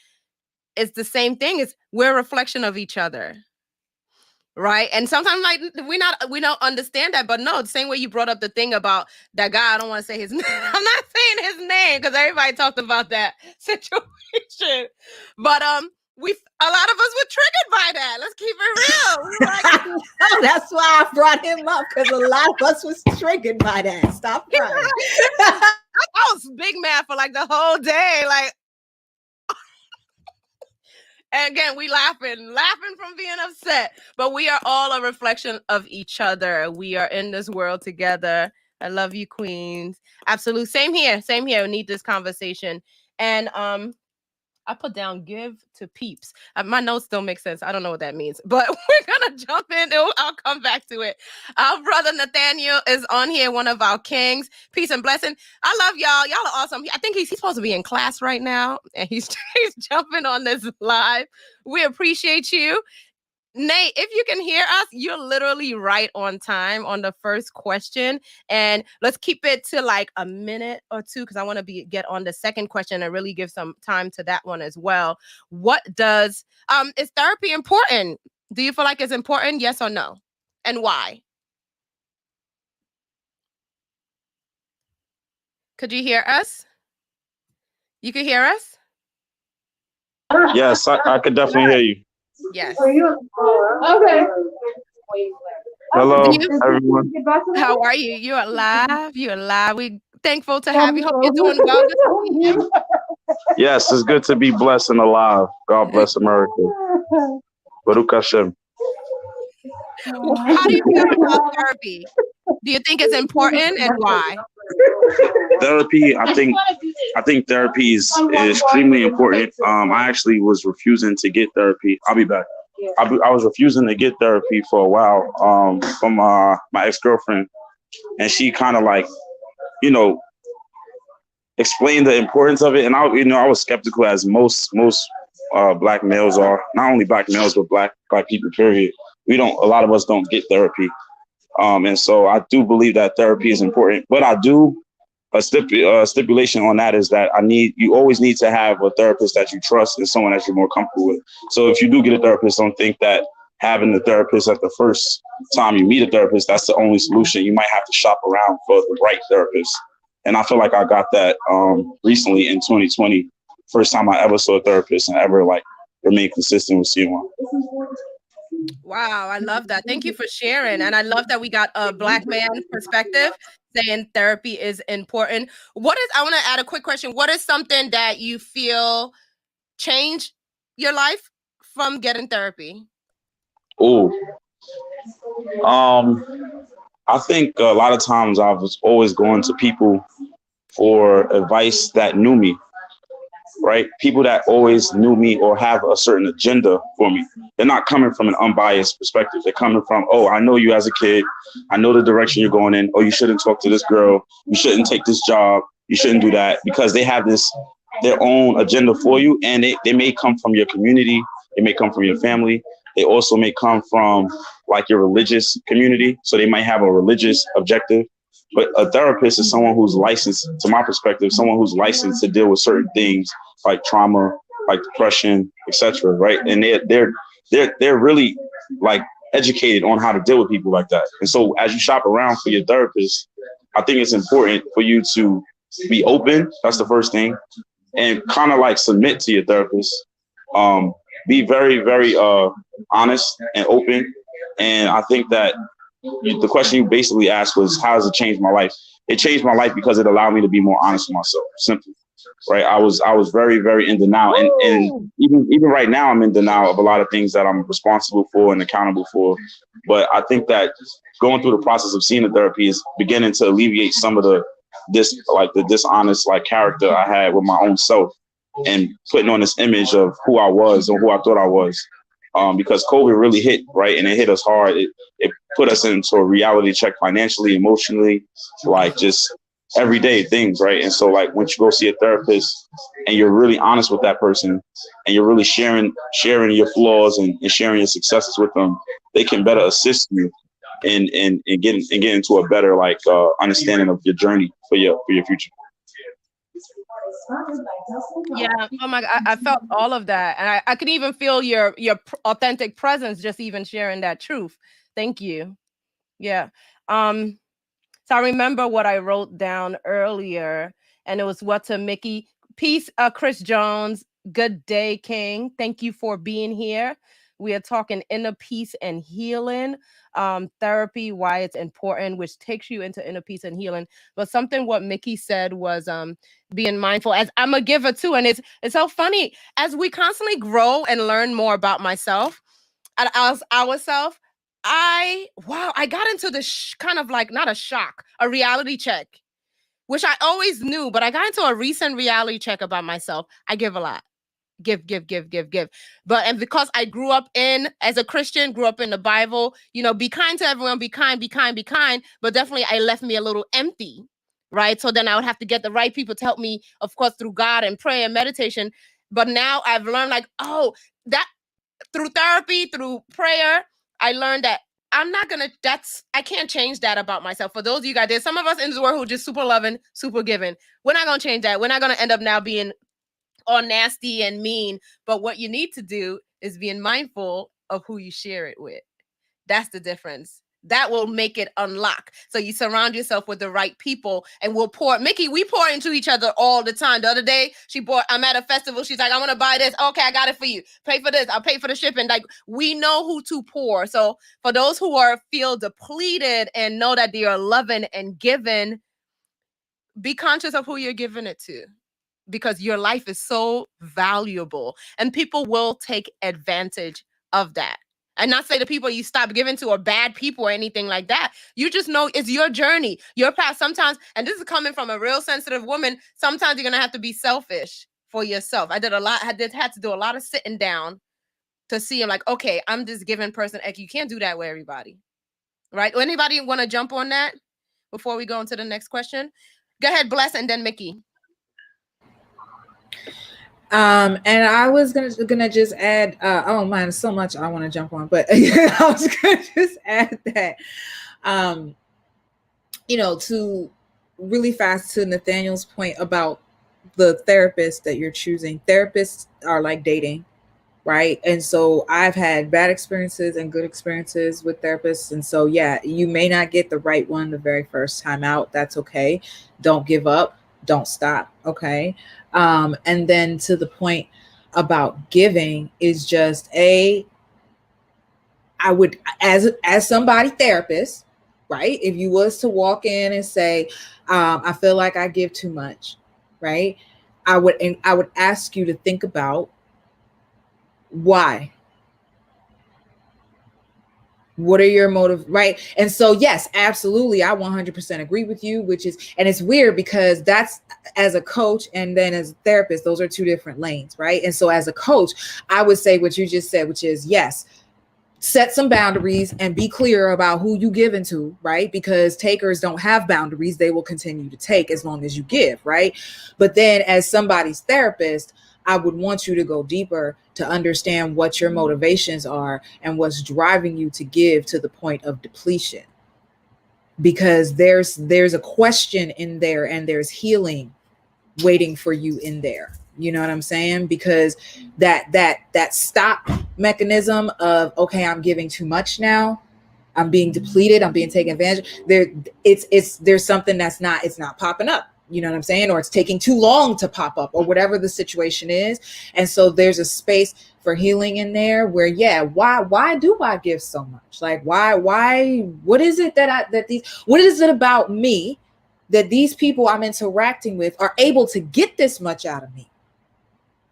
It's the same thing. We're a reflection of each other. Right. And sometimes like we don't understand that. But no, the same way you brought up the thing about that guy. I don't want to say his name. I'm not saying his name because everybody talked about that situation. But a lot of us were triggered by that. Let's keep it real. We were like, oh, that's why I brought him up, because a lot of us was triggered by that. Stop crying. I was big mad for like the whole day. Like, and again, we laughing from being upset. But we are all a reflection of each other. We are in this world together. I love you, queens. Absolute. Same here. Same here. We need this conversation. And I put down give to peeps. My notes don't make sense. I don't know what that means, but we're going to jump in. I'll come back to it. Our brother Nathaniel is on here, one of our kings. Peace and blessing. I love y'all. Y'all are awesome. I think he's supposed to be in class right now, and he's jumping on this live. We appreciate you. Nate, if you can hear us, you're literally right on time on the first question. And let's keep it to like a minute or two because I want to get on the second question and really give some time to that one as well. What does is therapy important? Do you feel like it's important? Yes or no? And why? Could you hear us? You can hear us? Yes, I could definitely hear you. Yes. Okay. Hello, You, everyone. how are you? You're alive. You're alive. We thankful to have you. Hope you're doing well. Good to see you. Yes, it's good to be blessed and alive. God bless America. Baruch Hashem. How do you feel about therapy? Do you think it's important and why? Therapy, I think therapy is extremely important. I actually was refusing to get therapy. I'll be back. I was refusing to get therapy for a while from my ex-girlfriend, and she kind of like, you know, explained the importance of it. And I was skeptical, as most black males are. Not only black males, but black people. Period. A lot of us don't get therapy, and so I do believe that therapy is important. But I do stipulation on that is that you always need to have a therapist that you trust and someone that you're more comfortable with. So if you do get a therapist, don't think that having the therapist at the first time you meet a therapist, that's the only solution. You might have to shop around for the right therapist. And I feel like I got that recently in 2020. First time I ever saw a therapist and ever like remained consistent with seeing one. Wow, I love that. Thank you for sharing. And I love that we got a black man perspective saying therapy is important. I want to add a quick question. What is something that you feel changed your life from getting therapy? Oh, I think a lot of times I was always going to people for advice that knew me, right? People that always knew me or have a certain agenda for me. They're not coming from an unbiased perspective. They're coming from, oh, I know you as a kid. I know the direction you're going in. Oh, you shouldn't talk to this girl. You shouldn't take this job. You shouldn't do that, because they have their own agenda for you. And they may come from your community. They may come from your family. They also may come from like your religious community. So they might have a religious objective. But a therapist is someone who's licensed, to my perspective, someone who's licensed to deal with certain things like trauma, like depression, etc. Right? And they're really like educated on how to deal with people like that. And so as you shop around for your therapist, I think it's important for you to be open. That's the first thing, and kind of like submit to your therapist. Be very, very honest and open. And I think that the question you basically asked was, how does it change my life? It changed my life because it allowed me to be more honest with myself, simply. Right. I was very, very in denial. And even right now, I'm in denial of a lot of things that I'm responsible for and accountable for. But I think that going through the process of seeing the therapy is beginning to alleviate some of the dishonest like character I had with my own self, and putting on this image of who I was or who I thought I was. Because COVID really hit, right? And it hit us hard. It put us into a reality check financially, emotionally, like just everyday things, right? And so like once you go see a therapist and you're really honest with that person and you're really sharing your flaws and sharing your successes with them, they can better assist you in getting into a better like understanding of your journey for your future. Yeah. Oh my God. I felt all of that. And I could even feel your authentic presence just even sharing that truth. Thank you. Yeah. So I remember what I wrote down earlier, and it was what to Mickey. Peace, Chris Jones. Good day, King. Thank you for being here. We are talking inner peace and healing, therapy, why it's important, which takes you into inner peace and healing. But something what Mickey said was being mindful. As I'm a giver too, and it's so funny as we constantly grow and learn more about myself and ourselves. I got into this kind of like not a shock, a reality check, which I always knew, but I got into a recent reality check about myself. I give a lot. Give. But and because I grew up as a Christian, grew up in the Bible, be kind to everyone, be kind. But definitely it left me a little empty, right? So then I would have to get the right people to help me, of course, through God and prayer and meditation. But now I've learned like, oh, that through therapy, through prayer, I learned that I can't change that about myself. For those of you guys, there's some of us in this world who are just super loving, super giving. We're not going to change that. We're not going to end up now being all nasty and mean. But what you need to do is being mindful of who you share it with. That's the difference. That will make it unlock. So you surround yourself with the right people, and we'll pour. Mickey, we pour into each other all the time. The other day, I'm at a festival. She's like, I want to buy this. Okay, I got it for you. Pay for this. I'll pay for the shipping. Like, we know who to pour. So for those who feel depleted and know that they are loving and given, be conscious of who you're giving it to, because your life is so valuable and people will take advantage of that. And not say the people you stop giving to are bad people or anything like that. You just know it's your journey, your path. Sometimes, and this is coming from a real sensitive woman, sometimes you're going to have to be selfish for yourself. I had to do a lot of sitting down to see, I'm like, okay, I'm this giving person. You can't do that with everybody. Right? Anybody want to jump on that before we go into the next question? Go ahead, Bless, and then Mickey. And I was gonna just add, oh man, so much I want to jump on, but I was gonna just add that, to really fast to Nathaniel's point about the therapist that you're choosing. Therapists are like dating, right? And so I've had bad experiences and good experiences with therapists. And so, yeah, you may not get the right one the very first time out. That's okay. Don't give up. Don't stop. Okay. And then to the point about giving is just I would, as somebody therapist, right? If you was to walk in and say, I feel like I give too much, right? I would ask you to think about why. What are your motives, right? And so, yes, absolutely, I 100% agree with you, and it's weird because that's, as a coach and then as a therapist, those are two different lanes, right? And so as a coach, I would say what you just said, which is, yes, set some boundaries and be clear about who you give into, right? Because takers don't have boundaries. They will continue to take as long as you give, right? But then as somebody's therapist, I would want you to go deeper to understand what your motivations are and what's driving you to give to the point of depletion. Because there's a question in there and there's healing waiting for you in there. You know what I'm saying? Because that stop mechanism of, okay, I'm giving too much now, I'm being depleted, I'm being taken advantage. There's something it's not popping up. You know what I'm saying? Or it's taking too long to pop up, or whatever the situation is. And so there's a space for healing in there where, yeah, why do I give so much? Like, why, what is it what is it about me that these people I'm interacting with are able to get this much out of me?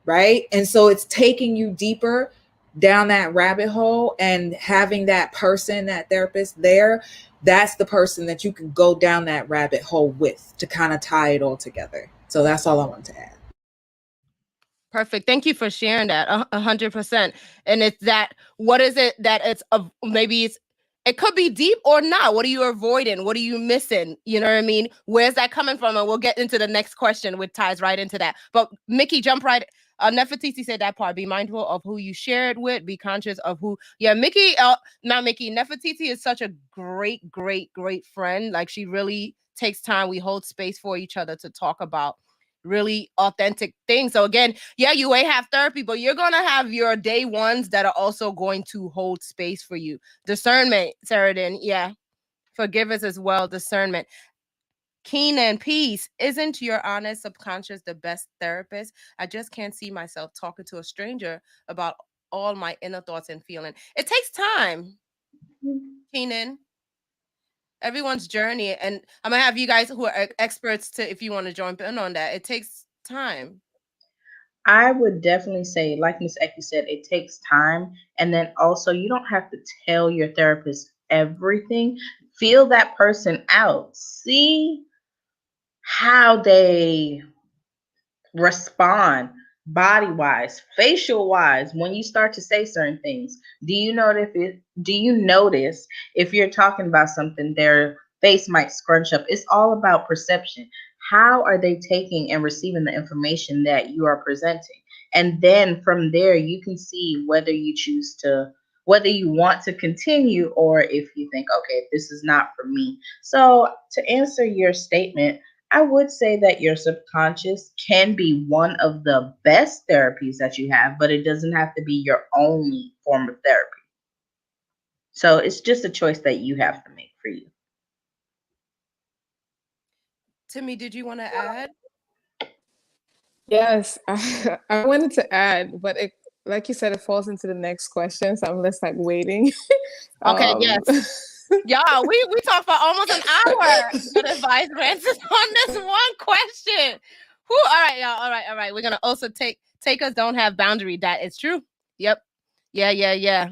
Right. And so it's taking you deeper down that rabbit hole, and having that person, that therapist there, that's the person that you can go down that rabbit hole with to kind of tie it all together. So that's all I wanted to add. Perfect. Thank you for sharing that. 100%. And it's that, what is it that it could be deep or not. What are you avoiding? What are you missing? You know what I mean? Where's that coming from? And we'll get into the next question, which ties right into that. But Mickey, jump right. Nefertiti said that part. Be mindful of who you share it with. Be conscious of who. Yeah, Mickey, not Mickey. Nefertiti is such a great, great, great friend. Like, she really takes time. We hold space for each other to talk about really authentic things. So again, yeah, you may have therapy, but you're going to have your day ones that are also going to hold space for you. Discernment, Saradin. Yeah. Forgiveness as well. Discernment. Keen and peace. Isn't your honest subconscious the best therapist? I just can't see myself talking to a stranger about all my inner thoughts and feeling. It takes time, Keenan. Everyone's journey, and I'm gonna have you guys who are experts to, if you want to jump in on that. It takes time. I would definitely say, like Miss Eki said, it takes time. And then also, you don't have to tell your therapist everything. Feel that person out. See how they respond body wise, facial wise, when you start to say certain things. Do you notice if you're talking about something, their face might scrunch up? It's all about perception. How are they taking and receiving the information that you are presenting? And then from there, you can see whether you choose to, whether you want to continue, or if you think, okay, this is not for me. So, to answer your statement, I would say that your subconscious can be one of the best therapies that you have, but it doesn't have to be your only form of therapy. So it's just a choice that you have to make for you. Timmy, did you want to add? Yes, I wanted to add, but it, like you said, it falls into the next question, so I'm just like waiting. Okay, Um, yes. Y'all, we talked for almost an hour. Good advice, Francis, on this one question. Whew, all right, y'all. All right. We're gonna also takers don't have boundary. That is true. Yep. Yeah.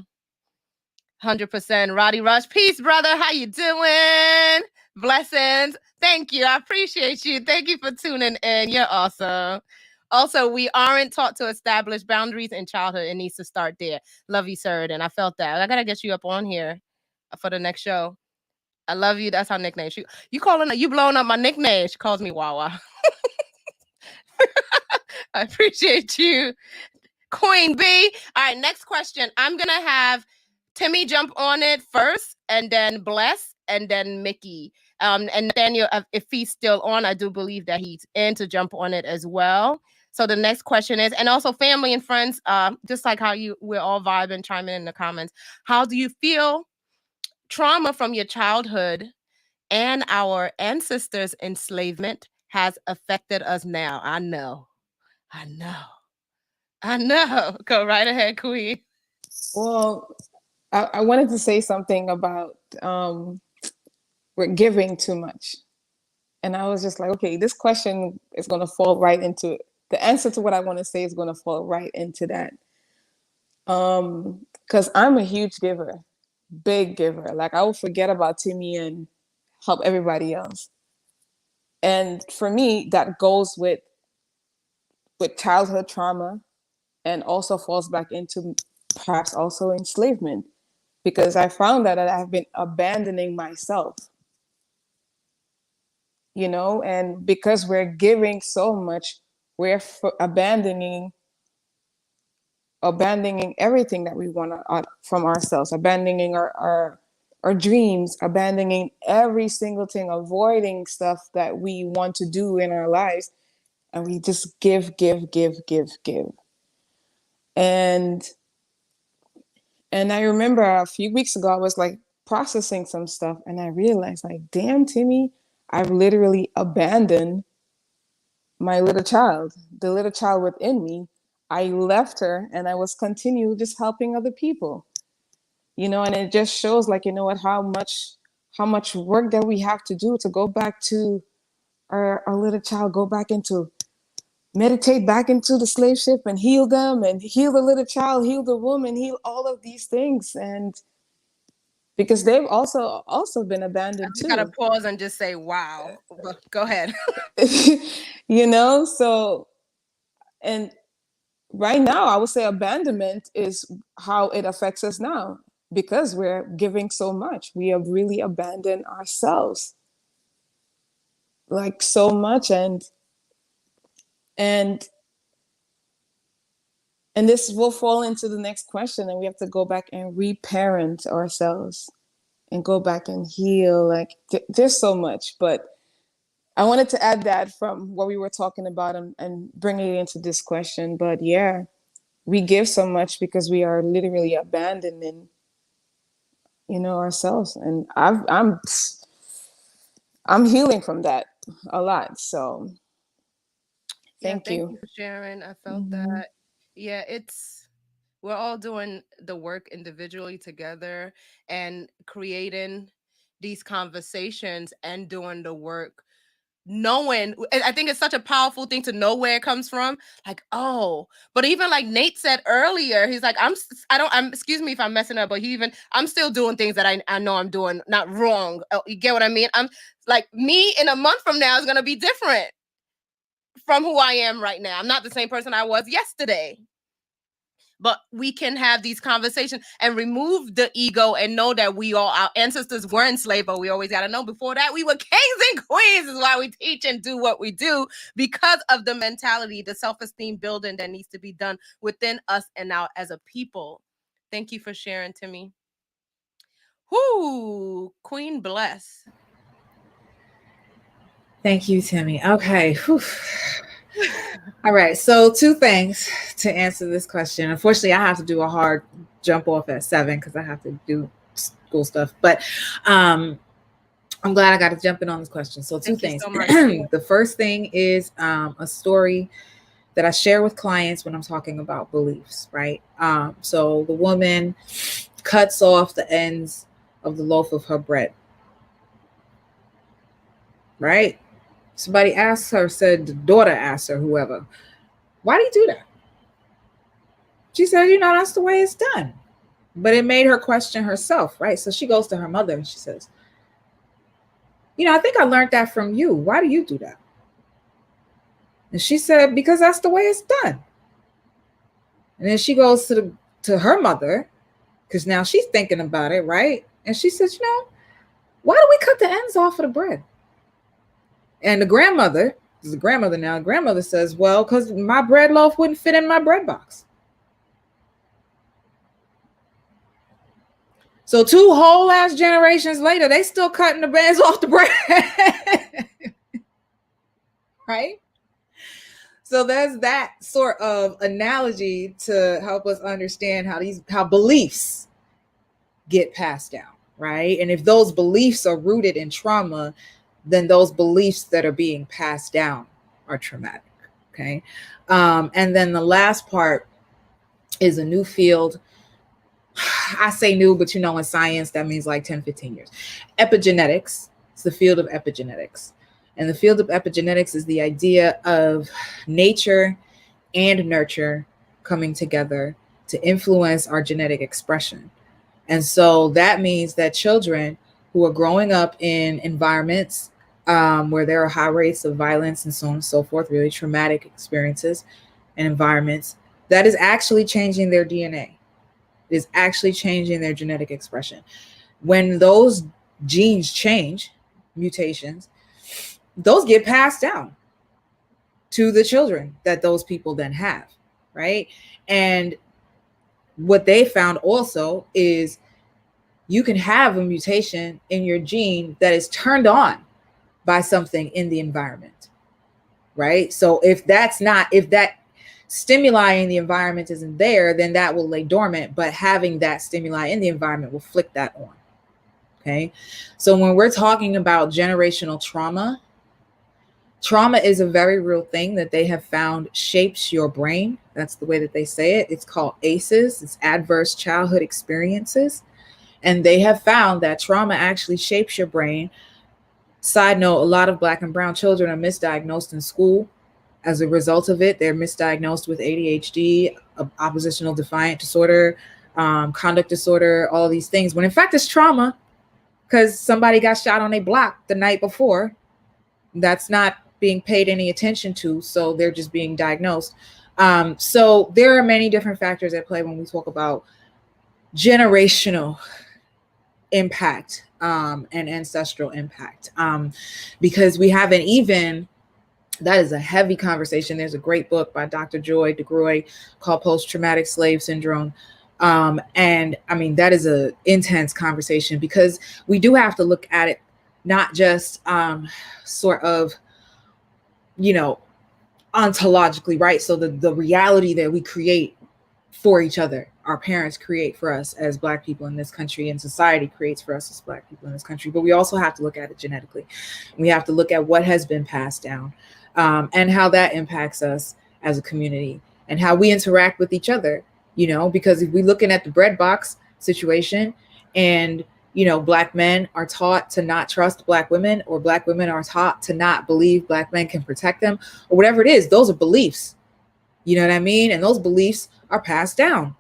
100%. Roddy Rush, peace, brother. How you doing? Blessings. Thank you. I appreciate you. Thank you for tuning in. You're awesome. Also, we aren't taught to establish boundaries in childhood. It needs to start there. Love you, sir. And I felt that. I gotta get you up on here for the next show. I love you. That's our nickname. You blowing up my nickname. She calls me Wawa. I appreciate you. Queen B. All right, next question. I'm gonna have Timmy jump on it first, and then Bless, and then Mickey. And Nathaniel, if he's still on, I do believe that he's in to jump on it as well. So the next question is, and also family and friends, just like how we're all vibing, chiming in the comments. How do you feel trauma from your childhood and our ancestors' enslavement has affected us now? I know. Go right ahead, Queen. well, I wanted to say something about we're giving too much. And I was just like, okay, this question is going to fall right into it. The answer to what I want to say is going to fall right into that. Because I'm a huge giver, big giver. Like I will forget about Timmy and help everybody else. And for me, that goes with childhood trauma and also falls back into perhaps also enslavement because I found that I've been abandoning myself, you know, and because we're giving so much, we're abandoning everything that we want from ourselves, abandoning our dreams, abandoning every single thing, avoiding stuff that we want to do in our lives, and we just give. And I remember a few weeks ago, I was like processing some stuff, and I realized, like, damn, Timmy, I've literally abandoned my little child, the little child within me. I left her, and I was continue just helping other people, you know. And it just shows, like, you know what, how much work that we have to do to go back to our little child, go back into meditate back into the slave ship and heal them and heal the little child, heal the woman, heal all of these things. And because they've also been I abandoned just gotta too. pause and just say, wow. But go ahead. You know, so and right now I would say abandonment is how it affects us now because we're giving so much. We have really abandoned ourselves like so much and and this will fall into the next question, and we have to go back and reparent ourselves and go back and heal. Like there's so much, but I wanted to add that from what we were talking about and bringing it into this question. But yeah, we give so much because we are literally abandoning, you know, ourselves. And I'm healing from that a lot. So Yeah, thank thank you. you for sharing. I felt Mm-hmm. that. Yeah, we're all doing the work individually together and creating these conversations and doing the work knowing. I think it's such a powerful thing to know where it comes from, like, oh, but even like Nate said earlier, he's like, I'm excuse me if I'm messing up, but I'm still doing things that I know I'm doing not wrong. You get what I mean? I'm like, me in a month from now is going to be different from who I am right now. I'm not the same person I was yesterday. but we can have these conversations and remove the ego and know that our ancestors were enslaved, but we always got to know before that we were kings and queens is why we teach and do what we do, because of the mentality, the self-esteem building that needs to be done within us and now as a people. Thank you for sharing, Timmy. Whoo, Queen Bless. Thank you, Timmy. Okay. Whew. All right. So 2 things to answer this question. Unfortunately, I have to do a hard jump off at 7 because I have to do school stuff. But I'm glad I got to jump in on this question. So 2 things. So much. The first thing is a story that I share with clients when I'm talking about beliefs, right? So the woman cuts off the ends of the loaf of her bread, right? Somebody asked her, said the daughter asked her, whoever, why do you do that? She said, that's the way it's done. But it made her question herself, right? So she goes to her mother and she says, I think I learned that from you. Why do you do that? And she said, because that's the way it's done. And then she goes to her mother, because now she's thinking about it, right? And she says, why do we cut the ends off of the bread? And the grandmother, this is the grandmother now, grandmother says, well, because my bread loaf wouldn't fit in my bread box. So 2 whole ass generations later, they still cutting the ends off the bread. Right? So there's that sort of analogy to help us understand how beliefs get passed down, right? And if those beliefs are rooted in trauma, then those beliefs that are being passed down are traumatic, okay? And then the last part is a new field. I say new, but in science, that means like 10, 15 years. Epigenetics. It's the field of epigenetics. And the field of epigenetics is the idea of nature and nurture coming together to influence our genetic expression. And so that means that children who are growing up in environments where there are high rates of violence and so on and so forth, really traumatic experiences and environments, that is actually changing their DNA. It is actually changing their genetic expression. When those genes change, mutations, those get passed down to the children that those people then have, right? And what they found also is you can have a mutation in your gene that is turned on by something in the environment, right? So if that stimuli in the environment isn't there, then that will lay dormant, but having that stimuli in the environment will flick that on, okay? So when we're talking about generational trauma is a very real thing that they have found shapes your brain. That's the way that they say it. It's called ACEs. It's adverse childhood experiences. And they have found that trauma actually shapes your brain. Side note, a lot of Black and brown children are misdiagnosed in school. As a result of it, they're misdiagnosed with ADHD, oppositional defiant disorder, conduct disorder, all these things, when in fact it's trauma because somebody got shot on a block the night before. That's not being paid any attention to, so they're just being diagnosed. So there are many different factors at play when we talk about generational impact and ancestral impact, because we haven't even, that is a heavy conversation. There's a great book by Dr. Joy DeGroy called Post-Traumatic Slave Syndrome. And I mean, that is an intense conversation because we do have to look at it not just sort of, ontologically, right? So the reality that we create for each other, our parents create for us as Black people in this country, and society creates for us as Black people in this country. But we also have to look at it genetically. We have to look at what has been passed down and how that impacts us as a community and how we interact with each other, because if we're looking at the bread box situation and, Black men are taught to not trust Black women, or Black women are taught to not believe Black men can protect them, or whatever it is, those are beliefs, you know what I mean? And those beliefs are passed down,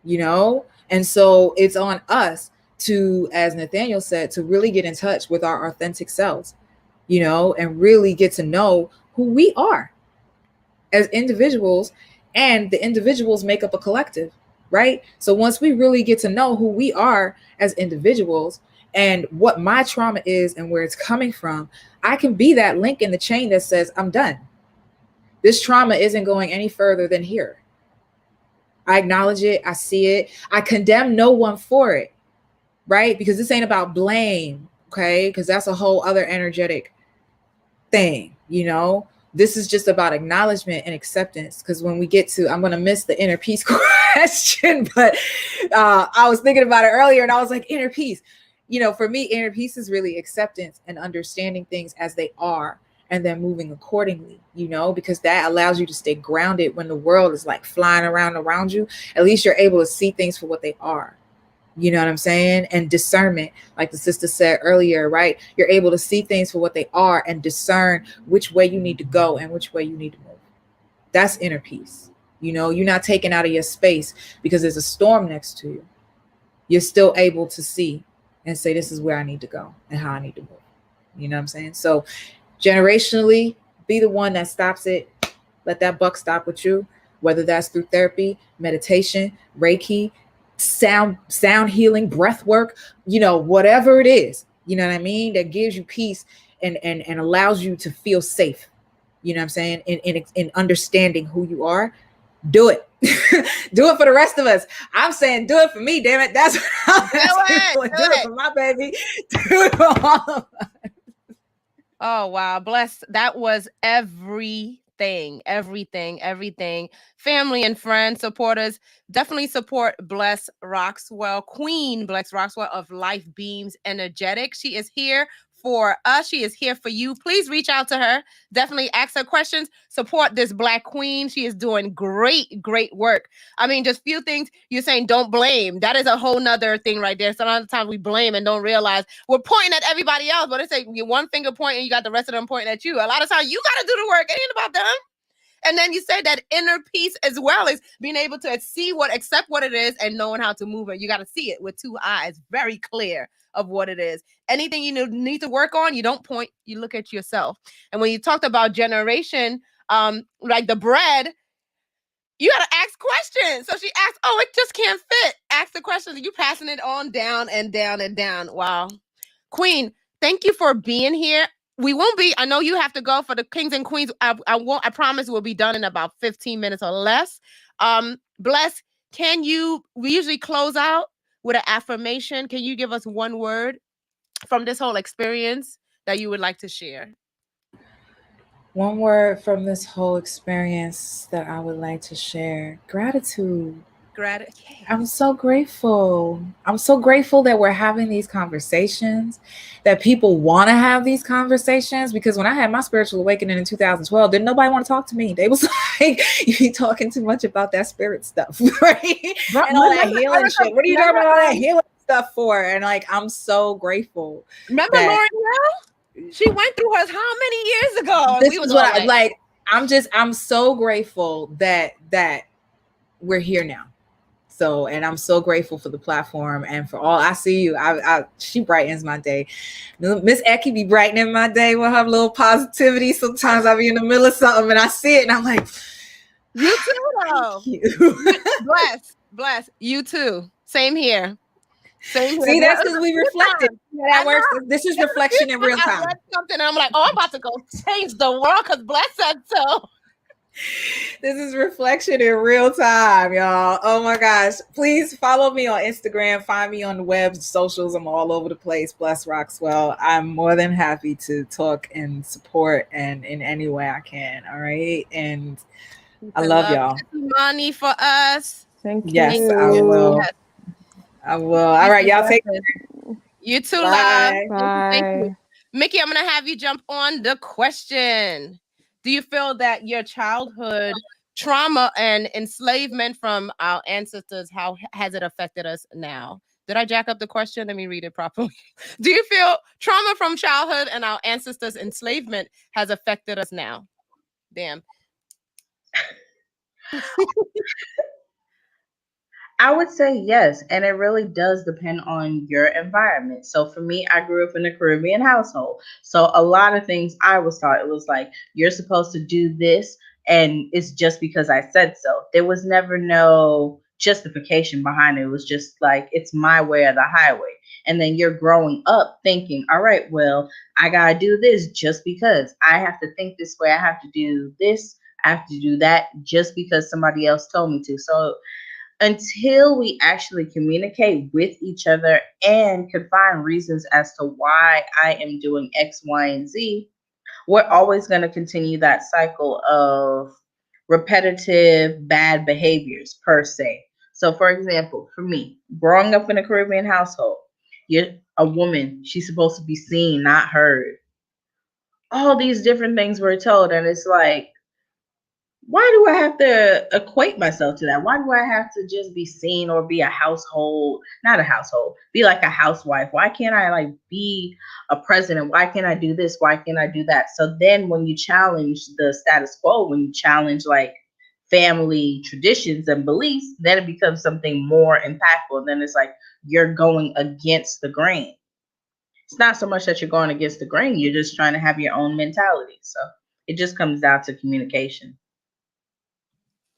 and so it's on us to, as Nathaniel said, to really get in touch with our authentic selves, and really get to know who we are as individuals and the individuals make up a collective, right? So once we really get to know who we are as individuals and what my trauma is and where it's coming from, I can be that link in the chain that says, I'm done. This trauma isn't going any further than here. I acknowledge it. I see it. I condemn no one for it, right? Because this ain't about blame, okay? Because that's a whole other energetic thing, you know? This is just about acknowledgement and acceptance. Because when we get to, I'm going to miss the inner peace question, but I was thinking about it earlier and I was like, inner peace. You know, for me, inner peace is really acceptance and understanding things as they are and then moving accordingly, you know, because that allows you to stay grounded when the world is like flying around you. At least you're able to see things for what they are. You know what I'm saying? And discernment, like the sister said earlier, right? You're able to see things for what they are and discern which way you need to go and which way you need to move. That's inner peace. You know, you're not taken out of your space because there's a storm next to you. You're still able to see and say, this is where I need to go and how I need to move. You know what I'm saying? So generationally, be the one that stops it. Let that buck stop with you, whether that's through therapy, meditation, Reiki, sound healing, breath work, you know, whatever it is, you know what I mean, that gives you peace and allows you to feel safe, you know what I'm saying, in understanding who you are. Do it. Do it for the rest of us. I'm saying do it for me, damn it. That's what I'm doing. Do it for my baby. Do it for all of us. Oh, wow. Bless. That was everything. Family and friends, supporters, definitely support Bless Roxwell, Queen Bless Roxwell of Life Beams Energetic. She is here for us. She is here for you. Please reach out to her. Definitely ask her questions. Support this Black Queen. She is doing great work. I mean, just few things. You're saying don't blame. That is a whole nother thing right there. Sometimes we blame and don't realize we're pointing at everybody else, but it's like you one finger pointing, you got the rest of them pointing at you. A lot of times you got to do the work. It ain't about them. And then you say that inner peace as well is being able to see accept what it is and knowing how to move it. You got to see it with two eyes, very clear of what it is. Anything you need to work on, you don't point, you look at yourself. And when you talked about generation, like the bread, you got to ask questions. So she asked, oh, it just can't fit. Ask the questions. You passing it on down and down and down. Wow. Queen, thank you for being here. We won't be, I know you have to go for the kings and queens. I promise we'll be done in about 15 minutes or less. Bless, we usually close out with an affirmation. Can you give us one word from this whole experience that you would like to share? One word from this whole experience that I would like to share: gratitude. I'm so grateful. I'm so grateful that we're having these conversations, that people want to have these conversations. Because when I had my spiritual awakening in 2012, didn't nobody want to talk to me. They was like, you be talking too much about that spirit stuff, right? And all that healing shit. What are you talking about all that healing stuff for? And like, I'm so grateful. Remember Lauren Hill? She went through hers how many years ago? This is what I like. I'm so grateful that we're here now. So, and I'm so grateful for the platform and for all. I see you. She brightens my day. Miss Eki be brightening my day with her little positivity. Sometimes I'll be in the middle of something and I see it and I'm like, you too, though. You. Bless. You too. Same here. See, that's because we reflected. That works. This is reflection in real time. I read something and I'm like, oh, I'm about to go change the world because Bless said so. This is reflection in real time, y'all. Oh my gosh. Please follow me on Instagram. Find me on the web, socials. I'm all over the place. Bless Roxwell. I'm more than happy to talk and support and in any way I can. All right. And I love y'all. Money for us. Thank you. Yes, I will. Yes. I will. All right, y'all take care. You too, Bye. love. Bye. Thank you. Mickey, I'm going to have you jump on the question. Do you feel that your childhood trauma and enslavement from our ancestors, how has it affected us now? Did I jack up the question? Let me read it properly. Do you feel trauma from childhood and our ancestors' enslavement has affected us now? Damn. I would say yes, and it really does depend on your environment. So for me, I grew up in a Caribbean household. So a lot of things I was taught, it was like, you're supposed to do this and it's just because I said so. There was never no justification behind it. It was just like, it's my way or the highway. And then you're growing up thinking, all right, well, I got to do this just because I have to think this way. I have to do this. I have to do that just because somebody else told me to. So until we actually communicate with each other and can find reasons as to why I am doing X, Y, and Z, we're always going to continue that cycle of repetitive bad behaviors per se. So, for example, for me, growing up in a Caribbean household, you're a woman, she's supposed to be seen, not heard. All these different things we're told, and it's like, why do I have to equate myself to that? Why do I have to just be seen or be a household, not a household, be like a housewife? Why can't I like be a president? Why can't I do this? Why can't I do that? So then when you challenge the status quo, when you challenge like family traditions and beliefs, then it becomes something more impactful. Then it's like you're going against the grain. It's not so much that you're going against the grain, you're just trying to have your own mentality. So it just comes down to communication.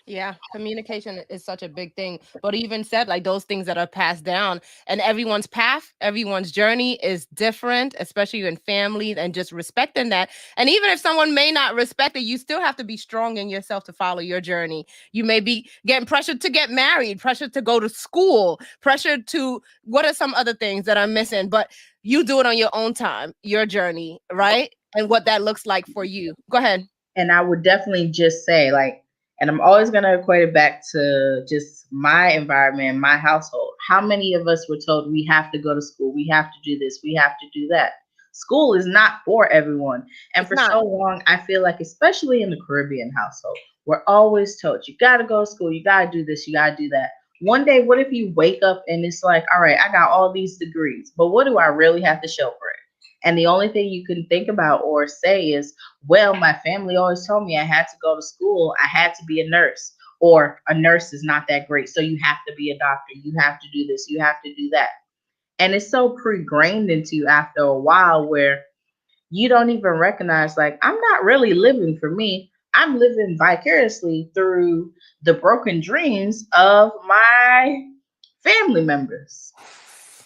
Yeah, communication is such a big thing. But even said, like those things that are passed down, and everyone's path, everyone's journey is different, especially in family, and just respecting that. And even if someone may not respect it, you still have to be strong in yourself to follow your journey. You may be getting pressured to get married, pressured to go to school, pressured to what are some other things that I'm missing, but you do it on your own time, your journey, right? And what that looks like for you. Go ahead. And I would definitely just say, like, and I'm always going to equate it back to just my environment, my household. How many of us were told we have to go to school, we have to do this, we have to do that? School is not for everyone. And It's for not. so long, I feel like, especially in the Caribbean household, we're always told you got to go to school, you got to do this, you got to do that. One day, what if you wake up and it's like, all right, I got all these degrees, but what do I really have to show for it? And the only thing you can think about or say is, well, my family always told me I had to go to school, I had to be a nurse, or a nurse is not that great, so you have to be a doctor, you have to do this, you have to do that. And it's so pre-grained into you after a while where you don't even recognize, like, I'm not really living for me. I'm living vicariously through the broken dreams of my family members.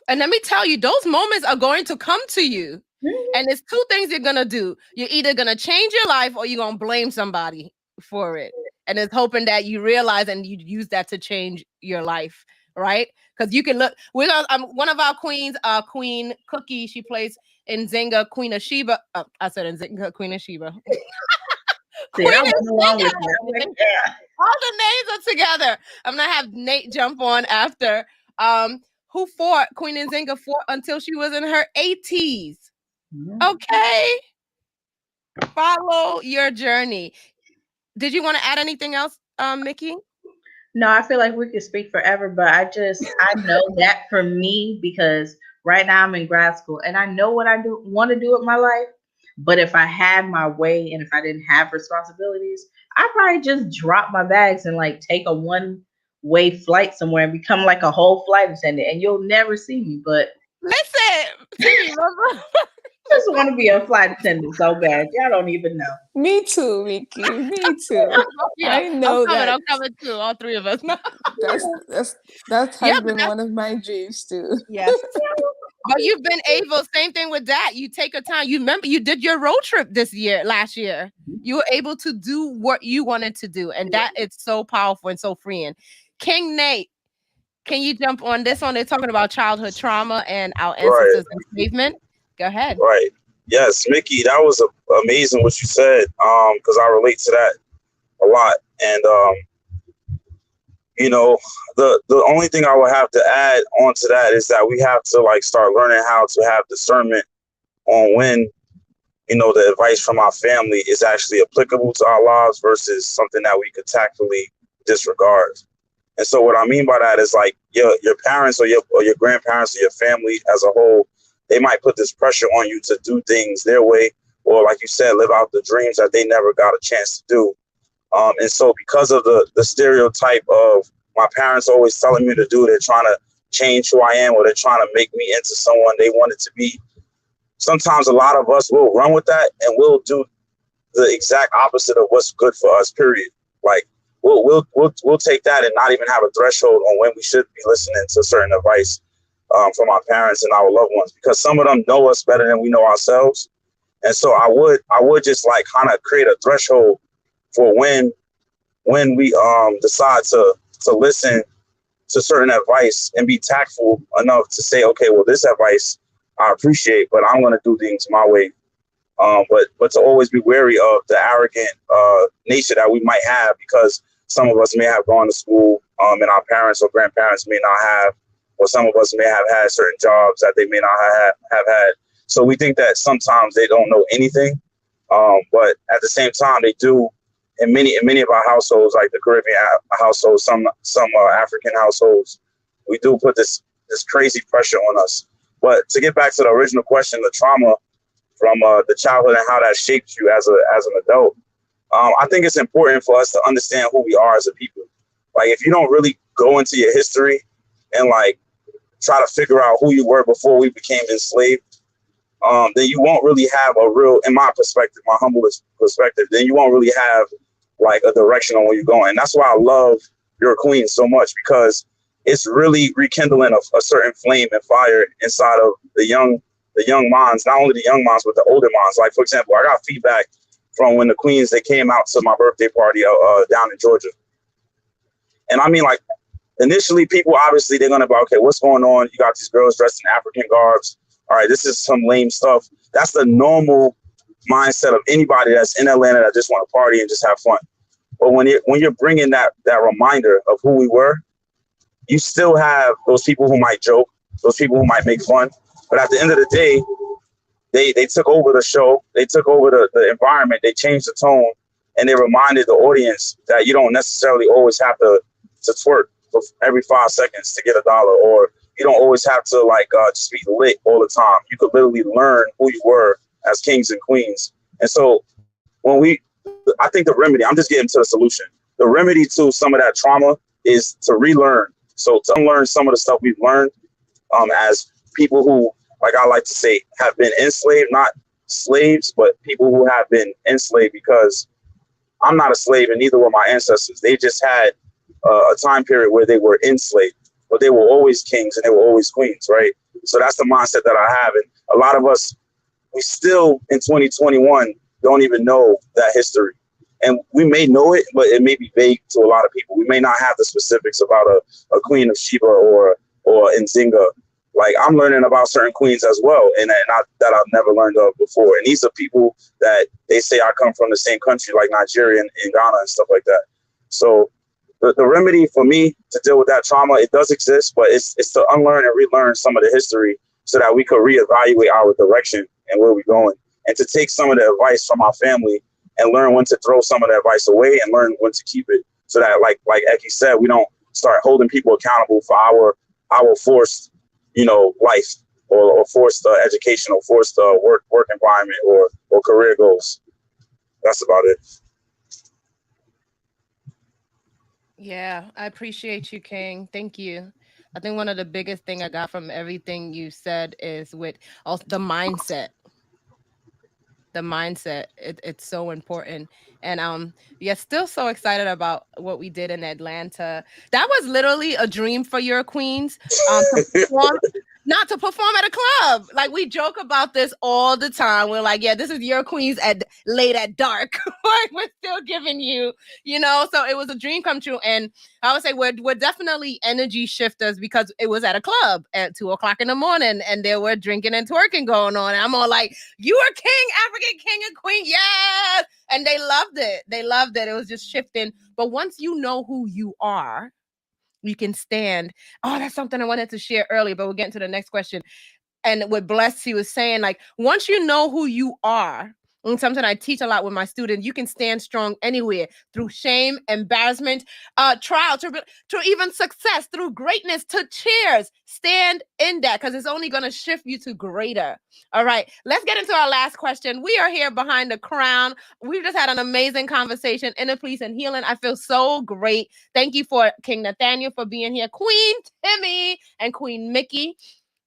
And let me tell you, those moments are going to come to you. Mhm. And there's two things you're going to do. You're either going to change your life or you're going to blame somebody for it. And it's hoping that you realize and you use that to change your life, right? Because you can look, we're gonna, one of our queens, Queen Cookie, she plays in Zynga, Queen of Sheba. I said in Zynga, Queen of Sheba. See, I Queen went of along Zynga. with you. I'm like, yeah. All the names are together. I'm gonna have Nate jump on after. Who fought Queen Nzinga fought until she was in her 80s. Okay. Follow your journey. Did you want to add anything else, Mickey? No, I feel like we could speak forever, but I know that for me, because right now I'm in grad school and I know what I do want to do with my life. But if I had my way and if I didn't have responsibilities, I'd probably just drop my bags and like take a one-way flight somewhere and become like a whole flight attendant and you'll never see me. But Listen, Timmy, I just want to be a flight attendant so bad. Y'all don't even know. Me too, Mickey. Me too. yeah, I know that I'm coming too. All three of us. that Yeah, has but been one of my dreams too. yes. But you've been able, same thing with that. You take a time. You remember you did your road trip last year. You were able to do what you wanted to do. And that is so powerful and so freeing. King Nate, can you jump on this one? They're talking about childhood trauma and our Right, ancestors' enslavement. Go ahead. right. Yes, Mickey, that was amazing what you said. Because I relate to that a lot. And you know, the only thing I would have to add on to that is that we have to like start learning how to have discernment on when, you know, the advice from our family is actually applicable to our lives versus something that we could tactfully disregard. And so what I mean by that is like your parents or your grandparents or your family as a whole, they might put this pressure on you to do things their way, or like you said, live out the dreams that they never got a chance to do. And so because of the stereotype of my parents always telling me to do, they're trying to change who I am, or they're trying to make me into someone they wanted to be. Sometimes a lot of us will run with that and we'll do the exact opposite of what's good for us, period. Like we'll take that and not even have a threshold on when we should be listening to certain advice from our parents and our loved ones, because some of them know us better than we know ourselves. And so I would just like kind of create a threshold for when we decide to listen to certain advice and be tactful enough to say, okay, well, this advice I appreciate, but I'm going to do things my way. But to always be wary of the arrogant nature that we might have, because some of us may have gone to school and our parents or grandparents may not have, or some of us may have had certain jobs that they may not have had. So we think that sometimes they don't know anything, but at the same time they do. In many of our households, like the Caribbean households, some African households, we do put this crazy pressure on us. But to get back to the original question, the trauma from the childhood and how that shapes you as an adult, I think it's important for us to understand who we are as a people. Like, if you don't really go into your history and like try to figure out who you were before we became enslaved, then you won't really have a real, in my perspective, my humblest perspective, then you won't really have like a direction on where you're going. And that's why I love Your Queen so much, because it's really rekindling a certain flame and fire inside of the young minds, not only the young minds, but the older minds. Like, for example, I got feedback from when the Queens, they came out to my birthday party down in Georgia. And I mean, like, initially people, obviously, they're going to be, okay, what's going on? You got these girls dressed in African garbs. All right, this is some lame stuff. That's the normal mindset of anybody that's in Atlanta that just want to party and just have fun. But when you're bringing that reminder of who we were, you still have those people who might joke, those people who might make fun. But at the end of the day, they took over the show, they took over the environment, they changed the tone, and they reminded the audience that you don't necessarily always have to twerk for every 5 seconds to get $1, or you don't always have to like just be lit all the time. You could literally learn who you were as kings and queens. And so I think the remedy, I'm just getting to the solution. The remedy to some of that trauma is to relearn. So to unlearn some of the stuff we've learned as people who, like I like to say, have been enslaved, not slaves, but people who have been enslaved, because I'm not a slave and neither were my ancestors. They just had a time period where they were enslaved, but they were always kings and they were always queens, right? So that's the mindset that I have. And a lot of us, we still in 2021 don't even know that history. And we may know it, but it may be vague to a lot of people. We may not have the specifics about a Queen of Sheba or Nzinga. Like, I'm learning about certain queens as well, and that I've never learned of before. And these are people that they say I come from the same country, like Nigeria and Ghana and stuff like that. So the remedy for me to deal with that trauma, it does exist, but it's to unlearn and relearn some of the history so that we could reevaluate our direction and where we're going, and to take some of the advice from our family and learn when to throw some of the advice away and learn when to keep it, so that like Eki said, we don't start holding people accountable for our forced, life or forced education or forced work environment or career goals. That's about it. Yeah, I appreciate you, King. Thank you. I think one of the biggest thing I got from everything you said is with also the mindset. The mindset, it's so important. And yeah, still so excited about what we did in Atlanta. That was literally a dream for Your Queens, to perform, not to perform at a club. Like, we joke about this all the time. We're like, yeah, this is Your Queens at late at dark. Like, we're still giving you, so it was a dream come true. And I would say we're definitely energy shifters, because it was at a club at 2:00 in the morning and there were drinking and twerking going on. And I'm all like, you are king, African king and queen. Yes. And they loved it. They loved it. It was just shifting. But once you know who you are, you can stand. Oh, that's something I wanted to share earlier, but we'll get into the next question. And what Bless, he was saying, like, once you know who you are, and something I teach a lot with my students, you can stand strong anywhere through shame, embarrassment, trial, to even success, through greatness, to cheers. Stand in that, because it's only going to shift you to greater. All right, let's get into our last question. We are here behind the crown. We've just had an amazing conversation, inner peace and healing. I feel so great. Thank you for King Nathaniel for being here, Queen Timmy and Queen Mickey.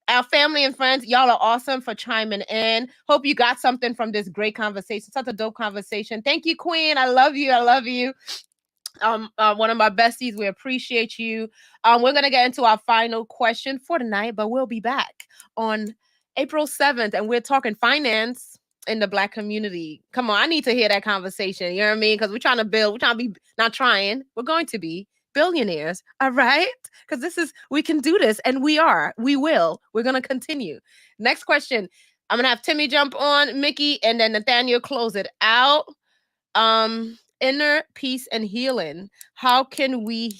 Our family and friends, y'all are awesome for chiming in. Hope you got something from this great conversation. Such a dope conversation. Thank you, Queen. I love you. I love you. One of my besties. We appreciate you. We're gonna get into our final question for tonight, but we'll be back on April 7th, and we're talking finance in the Black community. Come on, I need to hear that conversation. You know what I mean? Because we're trying to build, we're trying to be not trying, we're going to be billionaires. All right. Because we can do this, and we will. We're gonna continue. Next question. I'm gonna have Timmy jump on, Mickey, and then Nathaniel close it out. Inner peace and healing. How can we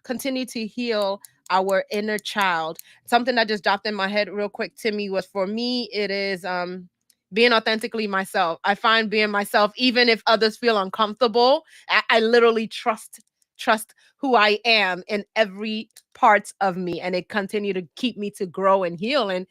continue to heal our inner child? Something that just dropped in my head real quick, Timmy, was for me, it is being authentically myself. I find being myself, even if others feel uncomfortable, I literally trust who I am in every parts of me, and it continue to keep me to grow and heal and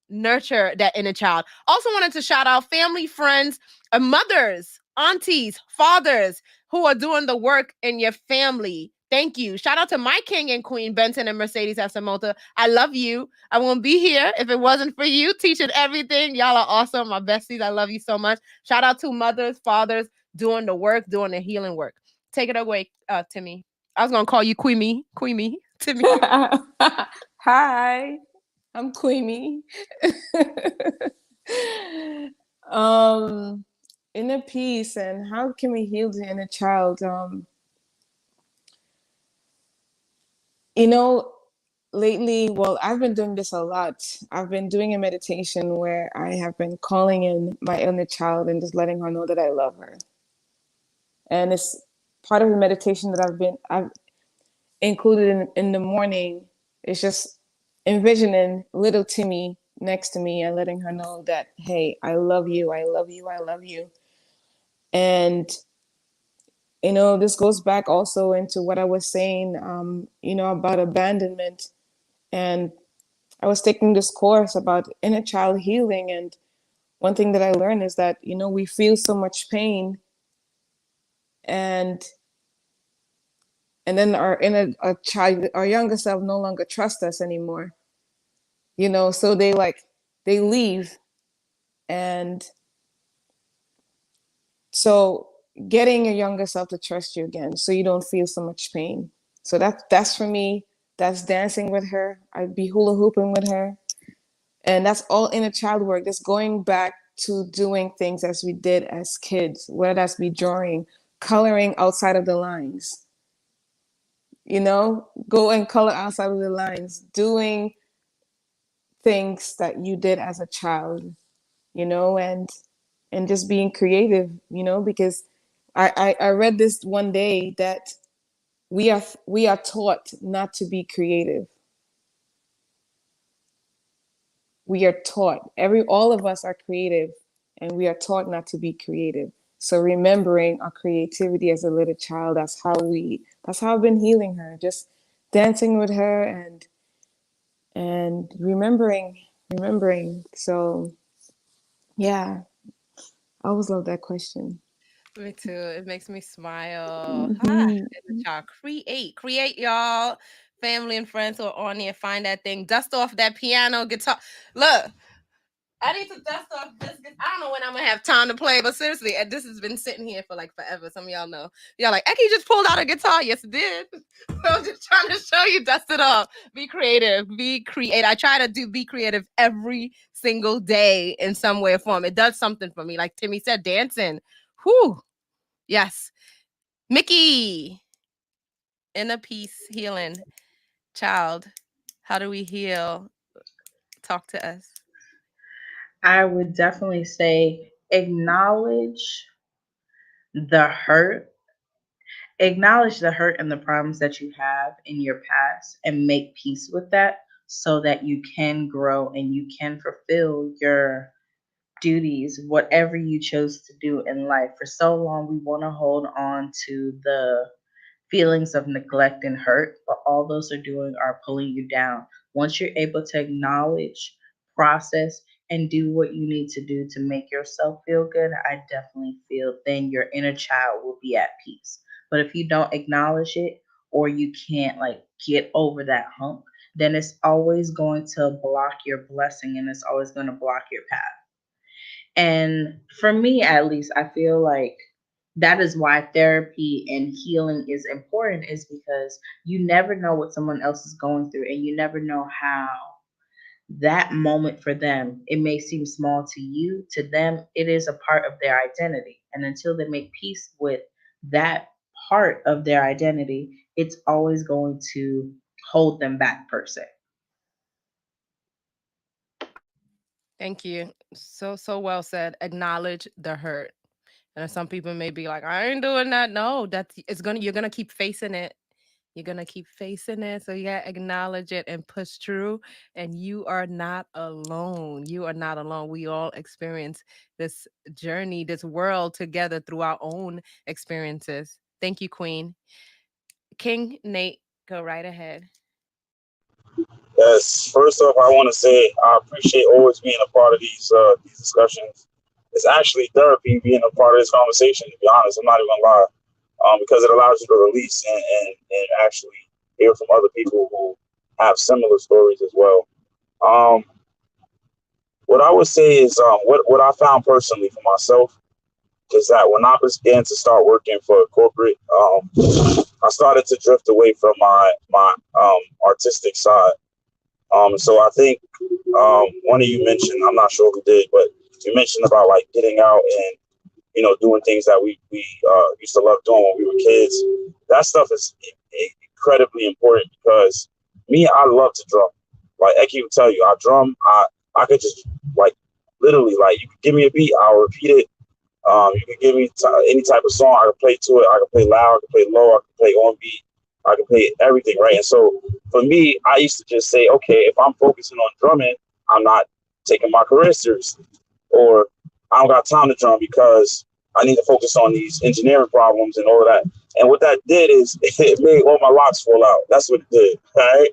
nurture that inner child. Also wanted to shout out family, friends, mothers, aunties, fathers who are doing the work in your family. Thank you. Shout out to my king and queen, Benson and Mercedes Asamota. I love you. I won't be here if it wasn't for you teaching everything. Y'all are awesome. My besties, I love you so much. Shout out to mothers, fathers doing the work, doing the healing work. Take it away, Timmy. I was going to call you Queemy, Timmy. Hi, I'm Queenie. Inner peace and how can we heal the inner child? You know, lately, well, I've been doing this a lot. I've been doing a meditation where I have been calling in my inner child and just letting her know that I love her. And it's part of the meditation that I've included in the morning. It's just envisioning little Timmy next to me and letting her know that, hey, I love you, I love you, I love you. And this goes back also into what I was saying, about abandonment. And I was taking this course about inner child healing. And one thing that I learned is that, we feel so much pain, and then our younger self no longer trust us anymore. So they leave. And so getting your younger self to trust you again so you don't feel so much pain. So that's for me. That's dancing with her. I'd be hula hooping with her. And that's all inner child work. That's going back to doing things as we did as kids, whether that's be drawing, coloring outside of the lines. Go and color outside of the lines, doing things that you did as a child, and just being creative, because I read this one day that we are taught not to be creative. We are taught, all of us are creative, and we are taught not to be creative. So remembering our creativity as a little child, that's how I've been healing her, just dancing with her and remembering. So yeah, I always love that question. Me too. It makes me smile. Mhm. Y'all create, y'all. Family and friends who are on here, find that thing, dust off that piano, guitar. Look, I need to dust off this. I don't know when I'm gonna have time to play, but seriously, this has been sitting here for like forever. Some of y'all know. Y'all like, Eki just pulled out a guitar. Yes, it did. I'm just trying to show you, dust it off. Be creative. Be creative. I try to be creative every single day in some way or form. It does something for me. Like Timmy said, dancing. Whew. Yes. Mickey. Inner peace, healing. Child. How do we heal? Talk to us. I would definitely say the hurt, acknowledge the hurt and the problems that you have in your past and make peace with that so that you can grow and you can fulfill your duties, whatever you chose to do in life. For so long, we want to hold on to the feelings of neglect and hurt, but all those are doing are pulling you down. Once you're able to acknowledge, process, and do what you need to do to make yourself feel good, I definitely feel then your inner child will be at peace. But if you don't acknowledge it or you can't like get over that hump, then it's always going to block your blessing and it's always going to block your path. And for me, at least, I feel like that is why therapy and healing is important, is because you never know what someone else is going through, and you never know how that moment for them, it may seem small to you, to them, it is a part of their identity. And until they make peace with that part of their identity, it's always going to hold them back, per se. Thank you. So well said. Acknowledge the hurt. And some people may be like, I ain't doing that. No, you're gonna keep facing it. You're gonna keep facing it. So you gotta acknowledge it and push through. And you are not alone. You are not alone. We all experience this journey, this world together through our own experiences. Thank you, Queen. King Nate, go right ahead. Yes. First off, I want to say I appreciate always being a part of these discussions. It's actually therapy being a part of this conversation. To be honest, I'm not even gonna lie, because it allows you to release and actually hear from other people who have similar stories as well. Um, what I would say is what I found personally for myself is that when I began to start working for a corporate, I started to drift away from my artistic side. So I think one of you mentioned, I'm not sure who did, but you mentioned about like getting out and doing things that we used to love doing when we were kids. That stuff is incredibly important because me, I love to drum. Like Eki will tell you, I drum. I could just like literally like you could give me a beat, I'll repeat it. You can give me any type of song, I can play to it. I can play loud, I can play low, I can play on beat, I can play everything, right? And so for me, I used to just say, okay, if I'm focusing on drumming, I'm not taking my career seriously, or I don't got time to drum because I need to focus on these engineering problems and all of that. And what that did is it made all my locks fall out. That's what it did, right?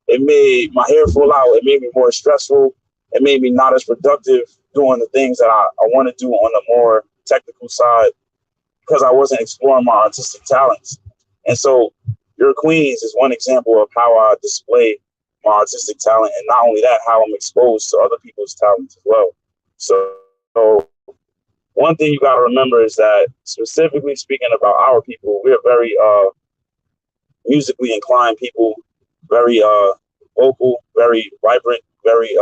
It made my hair fall out. It made me more stressful. It made me not as productive doing the things that I want to do on the more technical side because I wasn't exploring my artistic talents. And so Your Queens is one example of how I display my artistic talent. And not only that, how I'm exposed to other people's talents as well. So one thing you got to remember is that specifically speaking about our people, we're very musically inclined people, very vocal, very vibrant, very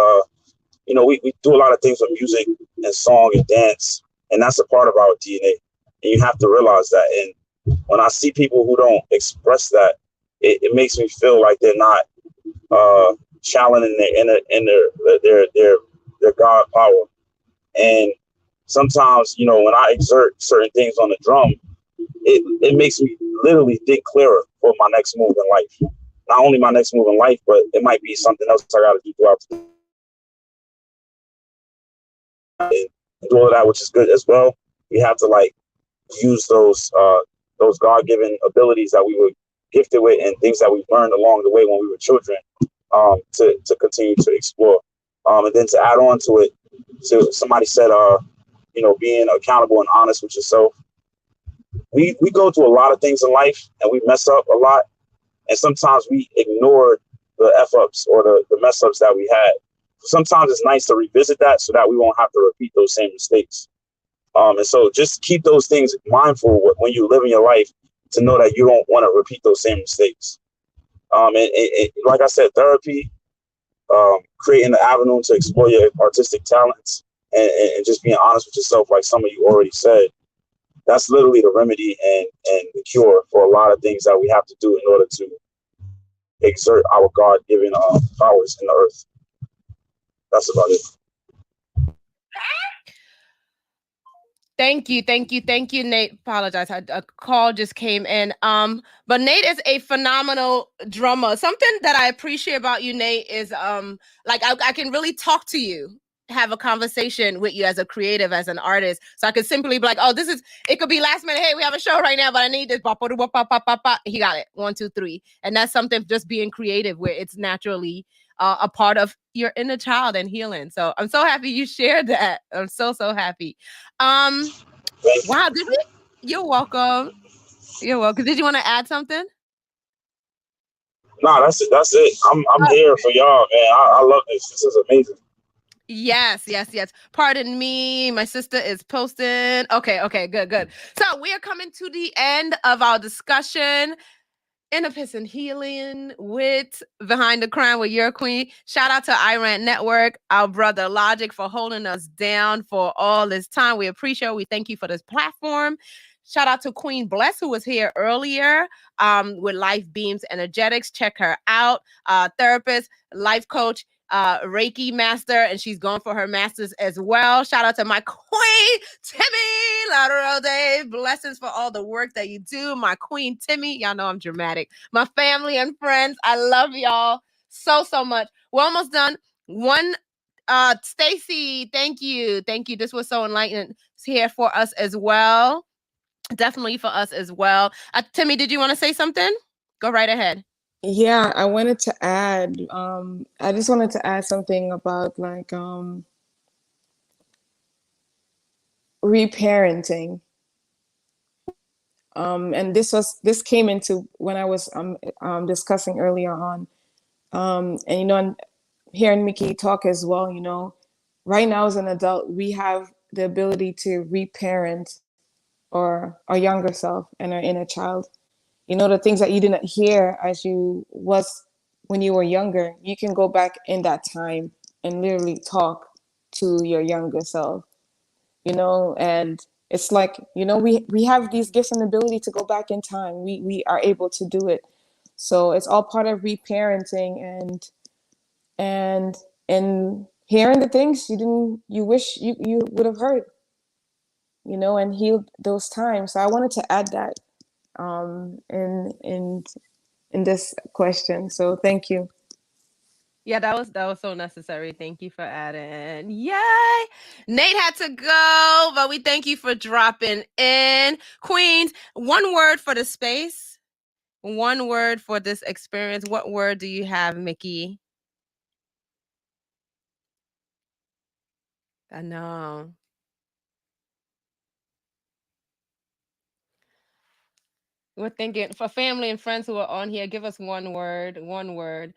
we do a lot of things with music and song and dance, and that's a part of our DNA. And you have to realize that. And when I see people who don't express that, it makes me feel like they're not challenging their God power. And sometimes, when I exert certain things on the drum, it makes me literally think clearer for my next move in life. Not only my next move in life, but it might be something else I got to do throughout the day. And do all of that, which is good as well. We have to like use those God-given abilities that we were gifted with and things that we've learned along the way when we were children, to continue to explore. And then to add on to it, so somebody said, being accountable and honest with yourself. We go through a lot of things in life and we mess up a lot. And sometimes we ignore the F-ups or the mess ups that we had. Sometimes it's nice to revisit that so that we won't have to repeat those same mistakes. And so just keep those things mindful when you live in your life to know that you don't want to repeat those same mistakes. And like I said, therapy, creating the avenue to explore your artistic talents and just being honest with yourself, like some of you already said, that's literally the remedy and the cure for a lot of things that we have to do in order to exert our God-given powers in the earth. That's about it. Thank you, Nate. Apologize, a call just came in. But Nate is a phenomenal drummer. Something that I appreciate about you, Nate, is like I can really talk to you, have a conversation with you as a creative, as an artist. So I could simply be like, oh, it could be last minute. Hey, we have a show right now, but I need this. He got it. 1, 2, 3. And that's something just being creative where it's naturally a part of your inner child and healing. So I'm so happy you shared that. I'm so happy. Wow, did we? You're welcome. You're welcome. Did you want to add something? Nah, that's it. That's it. I'm here for y'all, man. I love this. This is amazing. Yes. Pardon me. My sister is posting. Okay. Good. So we are coming to the end of our discussion. Inner Peace and Healing with Behind the Crown with your queen. Shout out to Iran Network, our brother Logic, for holding us down for all this time. We appreciate it. We thank you for this platform. Shout out to Queen Bless, who was here earlier with Life Beams Energetics. Check her out. Therapist, life coach, Reiki master, and she's going for her masters as well. Shout out to my queen, Timmy Lateral Day. Blessings for all the work that you do. My queen, Timmy. Y'all know I'm dramatic. My family and friends, I love y'all so much. We're almost done. One, Stacy, thank you. This was so enlightening. It's here for us as well. Definitely for us as well. Timmy, did you want to say something? Go right ahead. Yeah, I wanted to add, I just wanted to add something about like reparenting. And this came into when I was discussing earlier on. And you know, and hearing Mickey talk as well, you know, right now as an adult, we have the ability to reparent our younger self and our inner child. You know, the things that you didn't hear as you was when you were younger, you can go back in that time and literally talk to your younger self, you know, and it's like, you know, we have these gifts and ability to go back in time. We are able to do it. So it's all part of reparenting and hearing the things you wish you would have heard, you know, and healed those times. So I wanted to add that in this question. So thank you. Yeah, that was so necessary. Thank you for adding. Yay! Nate had to go, but we thank you for dropping in. Queens, one word for the space. One word for this experience. What word do you have, Mickey? I know. We're thinking for family and friends who are on here, give us one word. One word.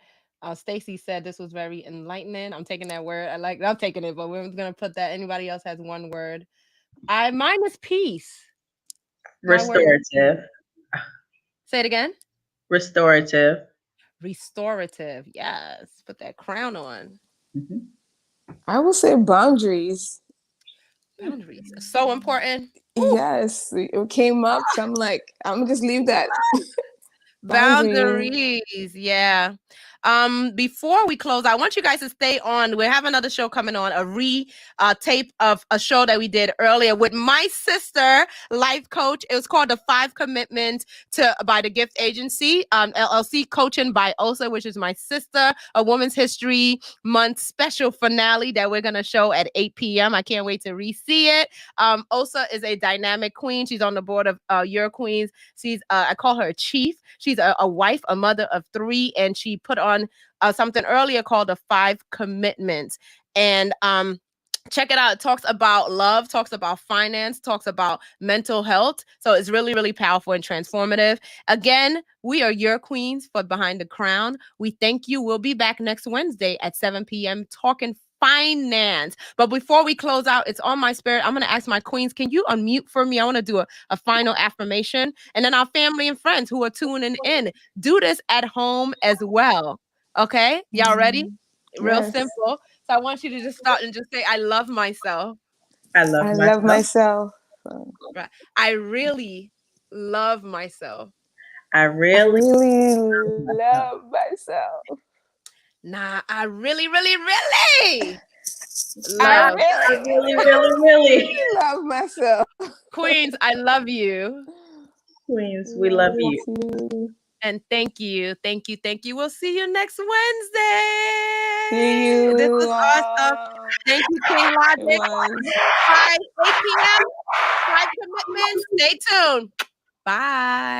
Stacy said this was very enlightening. I'm taking that word. I'm taking it, but we're gonna put that. Anybody else has one word? Mine is peace. My word is peace. Restorative. Say it again. Restorative. Restorative. Yes. Put that crown on. Mhm. I will say boundaries. Boundaries. So important. Yes, it came up, so I'm like, I'm gonna just leave that. Boundary. Boundaries. Yeah. Before we close, I want you guys to stay on. We have another show coming on, a tape of a show that we did earlier with my sister, life coach. It was called The 5 Commitments by the Gift Agency, LLC, coaching by Osa, which is my sister, a Women's History Month special finale that we're gonna show at 8 p.m. I can't wait to re-see it. Osa is a dynamic queen. She's on the board of Your Queens. She's I call her a chief. She's a wife, a mother of 3, and she put on something earlier called The 5 Commitments. And check it out. It talks about love, talks about finance, talks about mental health. So it's really, really powerful and transformative. Again, we are Your Queens for Behind the Crown. We thank you. We'll be back next Wednesday at 7 p.m. talking finance. But before we close out, it's on my spirit. I'm going to ask my queens, can you unmute for me? I want to do a final affirmation. And then our family and friends who are tuning in, do this at home as well. Okay? Y'all ready? Real Yes. simple. So I want you to just start and just say, I love myself. I love I myself. love myself. Right. I really love myself. I I really really love myself. Nah, I really, really, really I love really. love myself. Queens. I love you. Queens, we love you. Too. And thank you. We'll see you next Wednesday. See you. This was awesome. Thank you, Queen Logic. It was. 8 p.m. 5 Commitments. Stay tuned. Bye.